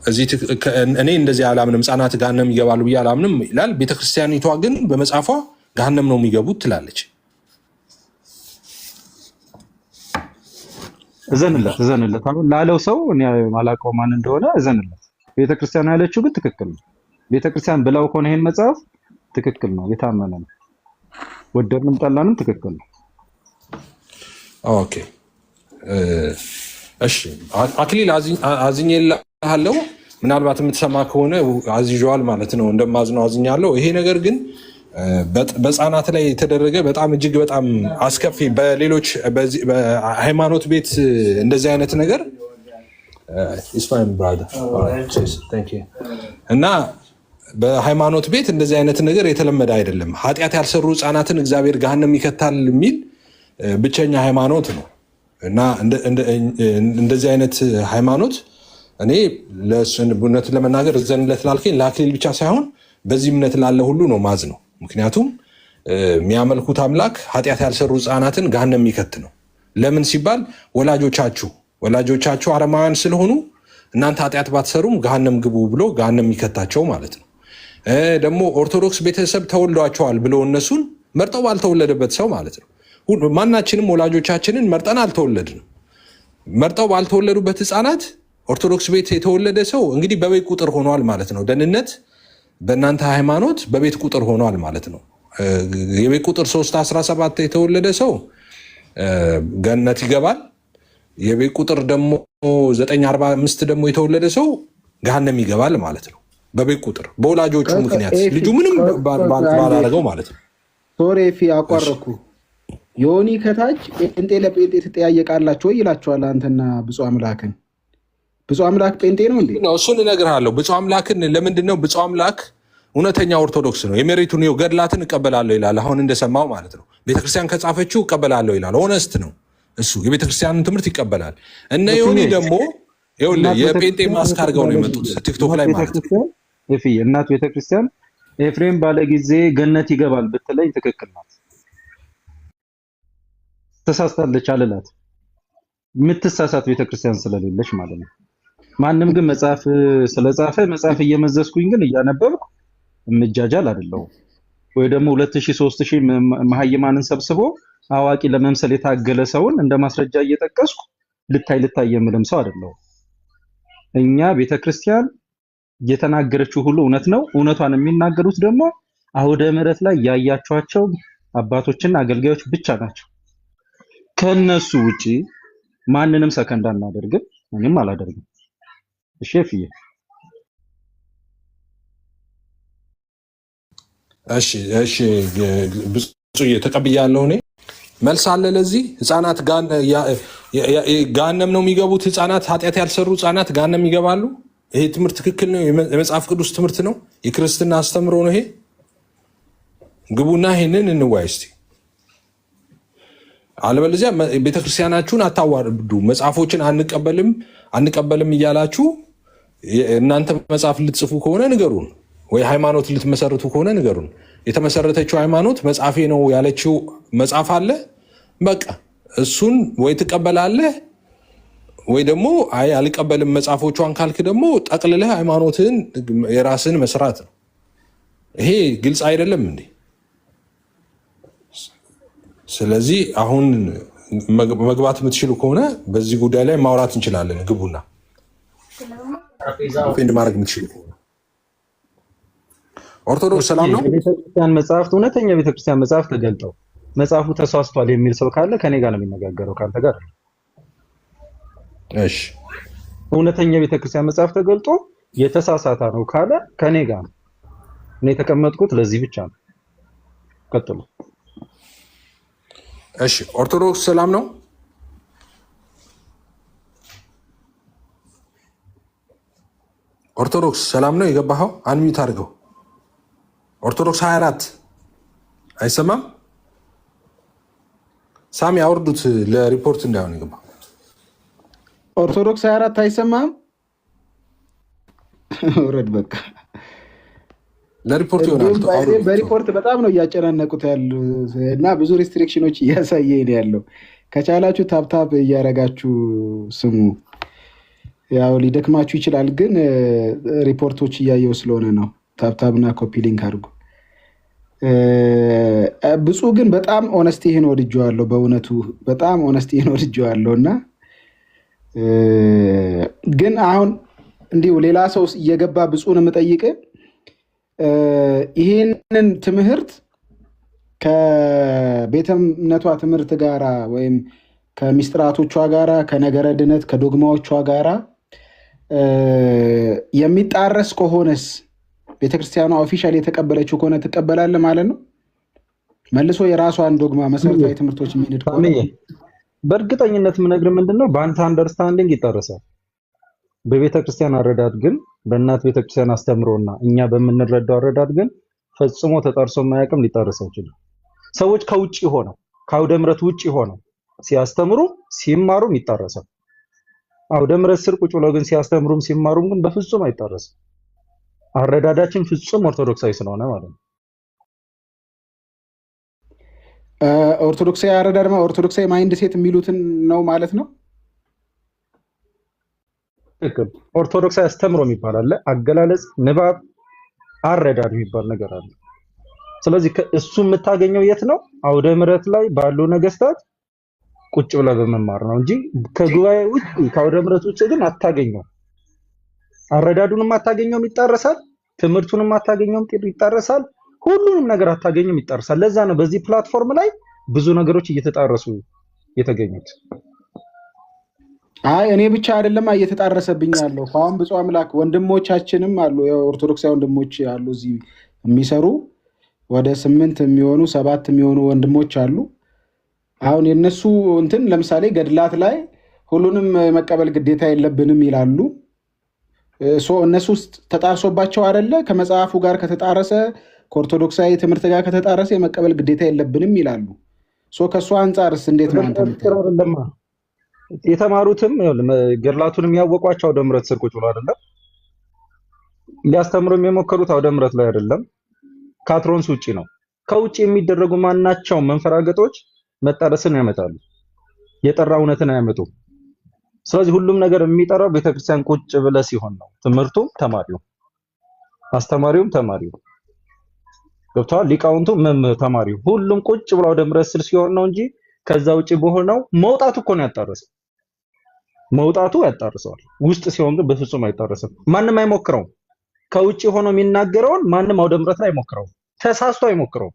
እዚህ እኔ እንደዚህ አላምንም፣ ህፃናት ገሃነም ይገባሉ ብዬ አላምንም ይላል። ቤተክርስቲያኒቷ ግን በመጽሐፏ ገሃነም ነው የሚገቡት ትላለች። እዘንለት አሁን ላለው ሰው እኔ ማላውቀው ማን እንደሆነ እዘንለት። ቤተክርስቲያን ያለችው ግን ትክክል ነው። ቤተክርስቲያን ብላው ከሆነ ይሄን መጽሐፍ ትክክል ነው፣ የታመነ ነው። ወደድንም ጠላንም ትክክል ነው። ኦኬ እሺ አክሊል አዝኜልሃለሁ። ምናልባት የምትሰማ ከሆነ አዝዣዋል ማለት ነው። እንደማዝነው አዝኛለሁ። ይሄ ነገር ግን በህፃናት ላይ የተደረገ በጣም እጅግ በጣም አስከፊ በሌሎች በሃይማኖት ቤት እንደዚህ አይነት ነገር እና በሃይማኖት ቤት እንደዚህ አይነት ነገር የተለመደ አይደለም። ኃጢአት ያልሰሩ ህፃናትን እግዚአብሔር ገሃነም ይከታል የሚል ብቸኛ ሃይማኖት ነው እና እንደዚህ አይነት ሃይማኖት እኔ ለእውነት ለመናገር እዘንለት ላልከኝ ለአክሊል ብቻ ሳይሆን በዚህ እምነት ላለ ሁሉ ነው ማዝ ነው። ምክንያቱም የሚያመልኩት አምላክ ኃጢአት ያልሰሩ ህፃናትን ገሃነም የሚከት ነው። ለምን ሲባል ወላጆቻቸው አረማውያን ስለሆኑ እናንተ ኃጢአት ባትሰሩም ገሃነም ግቡ ብሎ ገሃነም የሚከታቸው ማለት ነው። ደግሞ ኦርቶዶክስ ቤተሰብ ተወልዷቸዋል ብሎ እነሱን መርጠው ባልተወለደበት ሰው ማለት ነው። ማናችንም ወላጆቻችንን መርጠን አልተወለድንም። መርጠው ባልተወለዱበት ህፃናት ኦርቶዶክስ ቤት የተወለደ ሰው እንግዲህ በቤት ቁጥር ሆኗል ማለት ነው። ደህንነት በእናንተ ሃይማኖት በቤት ቁጥር ሆኗል ማለት ነው። የቤት ቁጥር 3:17 የተወለደ ሰው ገነት ይገባል። የቤት ቁጥር ደግሞ 9:45 ደግሞ የተወለደ ሰው ገሃነም ይገባል ማለት ነው። በቤት ቁጥር በወላጆቹ ምክንያት ልጁ ምንም ባላደረገው ማለት ነው። ሶሬፊ አቋረኩ። ዮኒ ከታች ጴንጤ ለጴንጤ ትጠያየቃላችሁ ወይ ይላችኋል። አንተና ብፁዕ አምላክን ብፁዕ አምላክ ጴንጤ ነው እንዴ? እሱን እነግርሃለሁ። ብፁዕ አምላክን ለምንድን ነው? ብፁዕ አምላክ እውነተኛ ኦርቶዶክስ ነው። የሜሪቱን ገድላትን እቀበላለሁ ይላል። አሁን እንደሰማው ማለት ነው። ቤተክርስቲያን ከጻፈችው እቀበላለሁ ይላል። ሆነስት ነው እሱ። የቤተክርስቲያንን ትምህርት ይቀበላል። እነ ዮኒ ደግሞ የጴንጤ ማስክ አድርገው ነው የመጡት ቲክቶክ ላይ ማለት ነው። እናት ቤተክርስቲያን ኤፍሬም ባለ ጊዜ ገነት ይገባል ብትለኝ ትክክል ናት። ተሳስታለች አልላት። የምትሳሳት ቤተክርስቲያን ስለሌለች ማለት ነው። ማንም ግን መጽሐፍ ስለጻፈ መጽሐፍ እየመዘዝኩኝ ግን እያነበብኩ እምጃጃል አይደለሁም። ወይ ደግሞ 2000 3000 መሀይማንን ሰብስቦ አዋቂ ለመምሰል የታገለ ሰውን እንደ ማስረጃ እየጠቀስኩ ልታይ የምልም ሰው አይደለሁም። እኛ ቤተክርስቲያን የተናገረችው ሁሉ እውነት ነው። እውነቷን የሚናገሩት ደግሞ አውደ ምሕረት ላይ ያያቸዋቸው አባቶችና አገልጋዮች ብቻ ናቸው። ከነሱ ውጪ ማንንም ሰከንድ አናደርግም። እኔም አላደርግም። እሺ ፍዬ እሺ ብፁዕ ተቀብያለሁ። እኔ መልስ አለ ለዚህ። ህፃናት ገሃነም ነው የሚገቡት። ህፃናት ኃጢአት ያልሰሩ ህፃናት ገሃነም ይገባሉ። ይሄ ትምህርት ትክክል ነው። የመጽሐፍ ቅዱስ ትምህርት ነው። የክርስትና አስተምሮ ነው። ይሄ ግቡና ይሄንን እንዋይ እስቲ። አለበለዚያ ቤተክርስቲያናችሁን አታዋርዱ። መጽሐፎችን አንቀበልም እያላችሁ እናንተ መጽሐፍ ልትጽፉ ከሆነ ንገሩን፣ ወይ ሃይማኖት ልትመሰርቱ ከሆነ ንገሩን። የተመሰረተችው ሃይማኖት መጽሐፌ ነው ያለችው መጽሐፍ አለ። በቃ እሱን ወይ ትቀበላለህ ወይ ደግሞ አይ አልቀበልም መጽሐፎቿን ካልክ ደግሞ ጠቅልለህ ሃይማኖትን የራስን መስራት ነው። ይሄ ግልጽ አይደለም እንዴ? ስለዚህ አሁን መግባት የምትችሉ ከሆነ በዚህ ጉዳይ ላይ ማውራት እንችላለን። ግቡና ፌንድ ማድረግ የምትችሉ ከሆነ ኦርቶዶክስ ሰላም ነው። ቤተክርስቲያን መጽሐፍት እውነተኛ ቤተክርስቲያን መጽሐፍ ተገልጠው መጽሐፉ ተሳስቷል የሚል ሰው ካለ ከኔ ጋር ነው የሚነጋገረው፣ ካንተ ጋር። እሺ እውነተኛ ቤተክርስቲያን መጽሐፍ ተገልጦ የተሳሳተ ነው ካለ ከኔ ጋር ነው። እኔ የተቀመጥኩት ለዚህ ብቻ ነው። ቀጥሉ። እሺ ኦርቶዶክስ ሰላም ነው። ኦርቶዶክስ ሰላም ነው። የገባኸው አንሚት አድርገው። ኦርቶዶክስ 24 አይሰማም። ሳሚ አውርዱት ለሪፖርት እንዳይሆን ይገባ። ኦርቶዶክስ 24 አይሰማም። ወረድ በቃ ለሪፖርት ይሆናል። በሪፖርት በጣም ነው እያጨናነቁት ያሉ እና ብዙ ሪስትሪክሽኖች እያሳየ ያለው። ከቻላችሁ ታፕታፕ እያረጋችሁ ስሙ። ያው ሊደክማችሁ ይችላል፣ ግን ሪፖርቶች እያየው ስለሆነ ነው። ታፕታፕና ኮፒ ሊንክ አድርጉ። ብፁዕ ግን በጣም ኦነስቲህን ወድጄዋለሁ። በእውነቱ በጣም ኦነስቲህን ወድጄዋለሁ እና ግን አሁን እንዲሁ ሌላ ሰው እየገባ ብፁዕን የምጠይቅ ይህንን ትምህርት ከቤተ እምነቷ ትምህርት ጋራ ወይም ከሚስጥራቶቿ ጋራ ከነገረ ድነት ከዶግማዎቿ ጋራ የሚጣረስ ከሆነስ ቤተክርስቲያኗ ኦፊሻል የተቀበለችው ከሆነ ትቀበላለህ ማለት ነው? መልሶ የራሷን ዶግማ መሰረታዊ ትምህርቶች የሚንድ ከሆነ በእርግጠኝነት የምነግርህ ምንድነው በአንተ አንደርስታንዲንግ ይጣረሳል። በቤተክርስቲያን አረዳድ ግን በእናት ቤተክርስቲያን አስተምሮና እኛ በምንረዳው አረዳድ ግን ፈጽሞ ተጣርሶ የማያውቅም፣ ሊጣረስ አይችልም። ሰዎች ከውጪ ሆነው ከአውደ ምሕረት ውጪ ሆነው ሲያስተምሩ ሲማሩም ይጣረሳል። አውደ ምሕረት ስር ቁጭ ብለው ግን ሲያስተምሩም ሲማሩም ግን በፍጹም አይጣረስም። አረዳዳችን ፍጹም ኦርቶዶክሳዊ ስለሆነ ማለት ነው። ኦርቶዶክሳዊ አረዳድ ኦርቶዶክሳዊ ማይንድ ሴት የሚሉትን ነው ማለት ነው። ኦርቶዶክሳዊ አስተምሮ የሚባል አለ፣ አገላለጽ፣ ንባብ፣ አረዳድ የሚባል ነገር አለ። ስለዚህ እሱ የምታገኘው የት ነው? አውደ ምሕረት ላይ ባሉ ነገስታት ቁጭ ብለህ በመማር ነው እንጂ ከጉባኤ ውጭ ከአውደ ምሕረት ውጭ ግን አታገኘው። አረዳዱንም አታገኘውም፣ ይጣረሳል። ትምህርቱንም አታገኘውም፣ ይጣረሳል። ሁሉንም ነገር አታገኘውም፣ ይጣረሳል። ለዛ ነው በዚህ ፕላትፎርም ላይ ብዙ ነገሮች እየተጣረሱ የተገኙት። አይ እኔ ብቻ አይደለም እየተጣረሰብኝ ያለው። አሁን ብፁዕ አምላክ ወንድሞቻችንም አሉ፣ የኦርቶዶክሳዊ ወንድሞች አሉ እዚህ የሚሰሩ ወደ 8 የሚሆኑ 7 የሚሆኑ ወንድሞች አሉ። አሁን የነሱ እንትን ለምሳሌ ገድላት ላይ ሁሉንም መቀበል ግዴታ የለብንም ይላሉ። እነሱ ውስጥ ተጣርሶባቸው አይደለ? ከመጽሐፉ ጋር ከተጣረሰ ከኦርቶዶክሳዊ ትምህርት ጋር ከተጣረሰ የመቀበል ግዴታ የለብንም ይላሉ። ከእሱ አንጻርስ እንዴት ነው አንተ የምታየው? የተማሩትም ገድላቱንም ያወቋቸው አውደ ምሕረት ስር ቁጭ ብሎ አይደለም ሊያስተምሩም የሞከሩት አውደ ምሕረት ላይ አይደለም፣ ካትሮንስ ውጪ ነው። ከውጪ የሚደረጉ ማናቸው መንፈራገጦች መጣረስን ያመጣሉ፣ የጠራ እውነትን አያመጡም። ስለዚህ ሁሉም ነገር የሚጠራው ቤተክርስቲያን ቁጭ ብለ ሲሆን ነው። ትምህርቱም ተማሪው፣ አስተማሪውም ተማሪው ገብቷል። ሊቃውንቱ ተማሪው፣ ሁሉም ቁጭ ብሎ አውደ ምሕረት ስር ሲሆን ነው እንጂ ከዛ ውጪ በሆነው መውጣቱ እኮ ነው ያጣረሰው። መውጣቱ ያጣርሰዋል። ውስጥ ሲሆን ግን በፍጹም አይጣረስም። ማንም አይሞክረውም። ከውጪ ሆኖ የሚናገረውን ማንም አውደ ምሕረት ላይ አይሞክረውም። ተሳስቶ አይሞክረውም።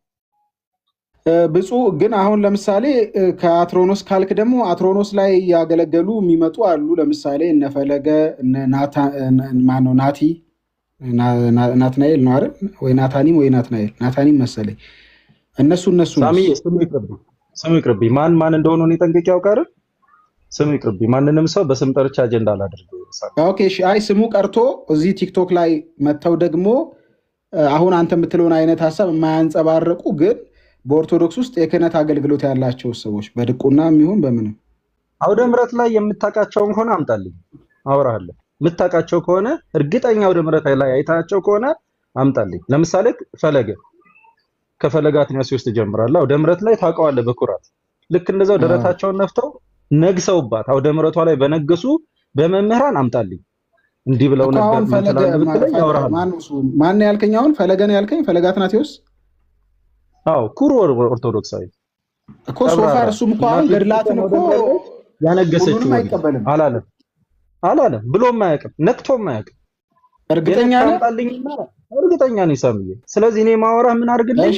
ብፁዕ ግን አሁን ለምሳሌ ከአትሮኖስ ካልክ ደግሞ አትሮኖስ ላይ ያገለገሉ የሚመጡ አሉ። ለምሳሌ እነፈለገ ማነው ናቲ ናትናኤል ነው አይደል? ወይ ናታኒም ወይ ናትናኤል ናታኒም መሰለኝ። እነሱ ሳሚ ስሙ ይቅርብኝ። ማን እንደሆነ እኔ ጠንቅቄ ያውቃል። ስሙ ይቅርብኝ። ማንንም ሰው በስም ጠርቻ አጀንዳ አላደርግ። ኦኬ እሺ። አይ ስሙ ቀርቶ እዚህ ቲክቶክ ላይ መተው ደግሞ አሁን አንተ የምትለውን አይነት ሀሳብ የማያንጸባርቁ ግን በኦርቶዶክስ ውስጥ የክህነት አገልግሎት ያላቸው ሰዎች በድቁና የሚሆን በምንም አውደ ምሕረት ላይ የምታውቃቸውን ከሆነ አምጣልኝ፣ አወራለሁ። የምታውቃቸው ከሆነ እርግጠኛ አውደ ምሕረት ላይ አይታቸው ከሆነ አምጣልኝ። ለምሳሌ ፈለገ ከፈለገ አትናሲዮስ ትጀምራለህ። አውደ ምሕረት ላይ ታውቀዋለህ በኩራት ልክ እንደዛው ደረታቸውን ነፍተው ነግሰውባት አውደ ምሕረቷ ላይ በነገሱ በመምህራን አምጣልኝ። እንዲህ ብለው ነበር ማን ያልከኝ? አሁን ፈለገ ነው ያልከኝ? ፈለገ አትናሲዮስ? አዎ ኩሩ ኦርቶዶክሳዊ እኮ ሶፋር እሱም እኮ አሁን ገድላትን እኮ ያነገሰችው አላለም ብሎም አያውቅም፣ ነክቶም አያውቅም። እርግጠኛ ነኝ ሳምዬ። ስለዚህ እኔ ማወራህ ምን አድርግልኝ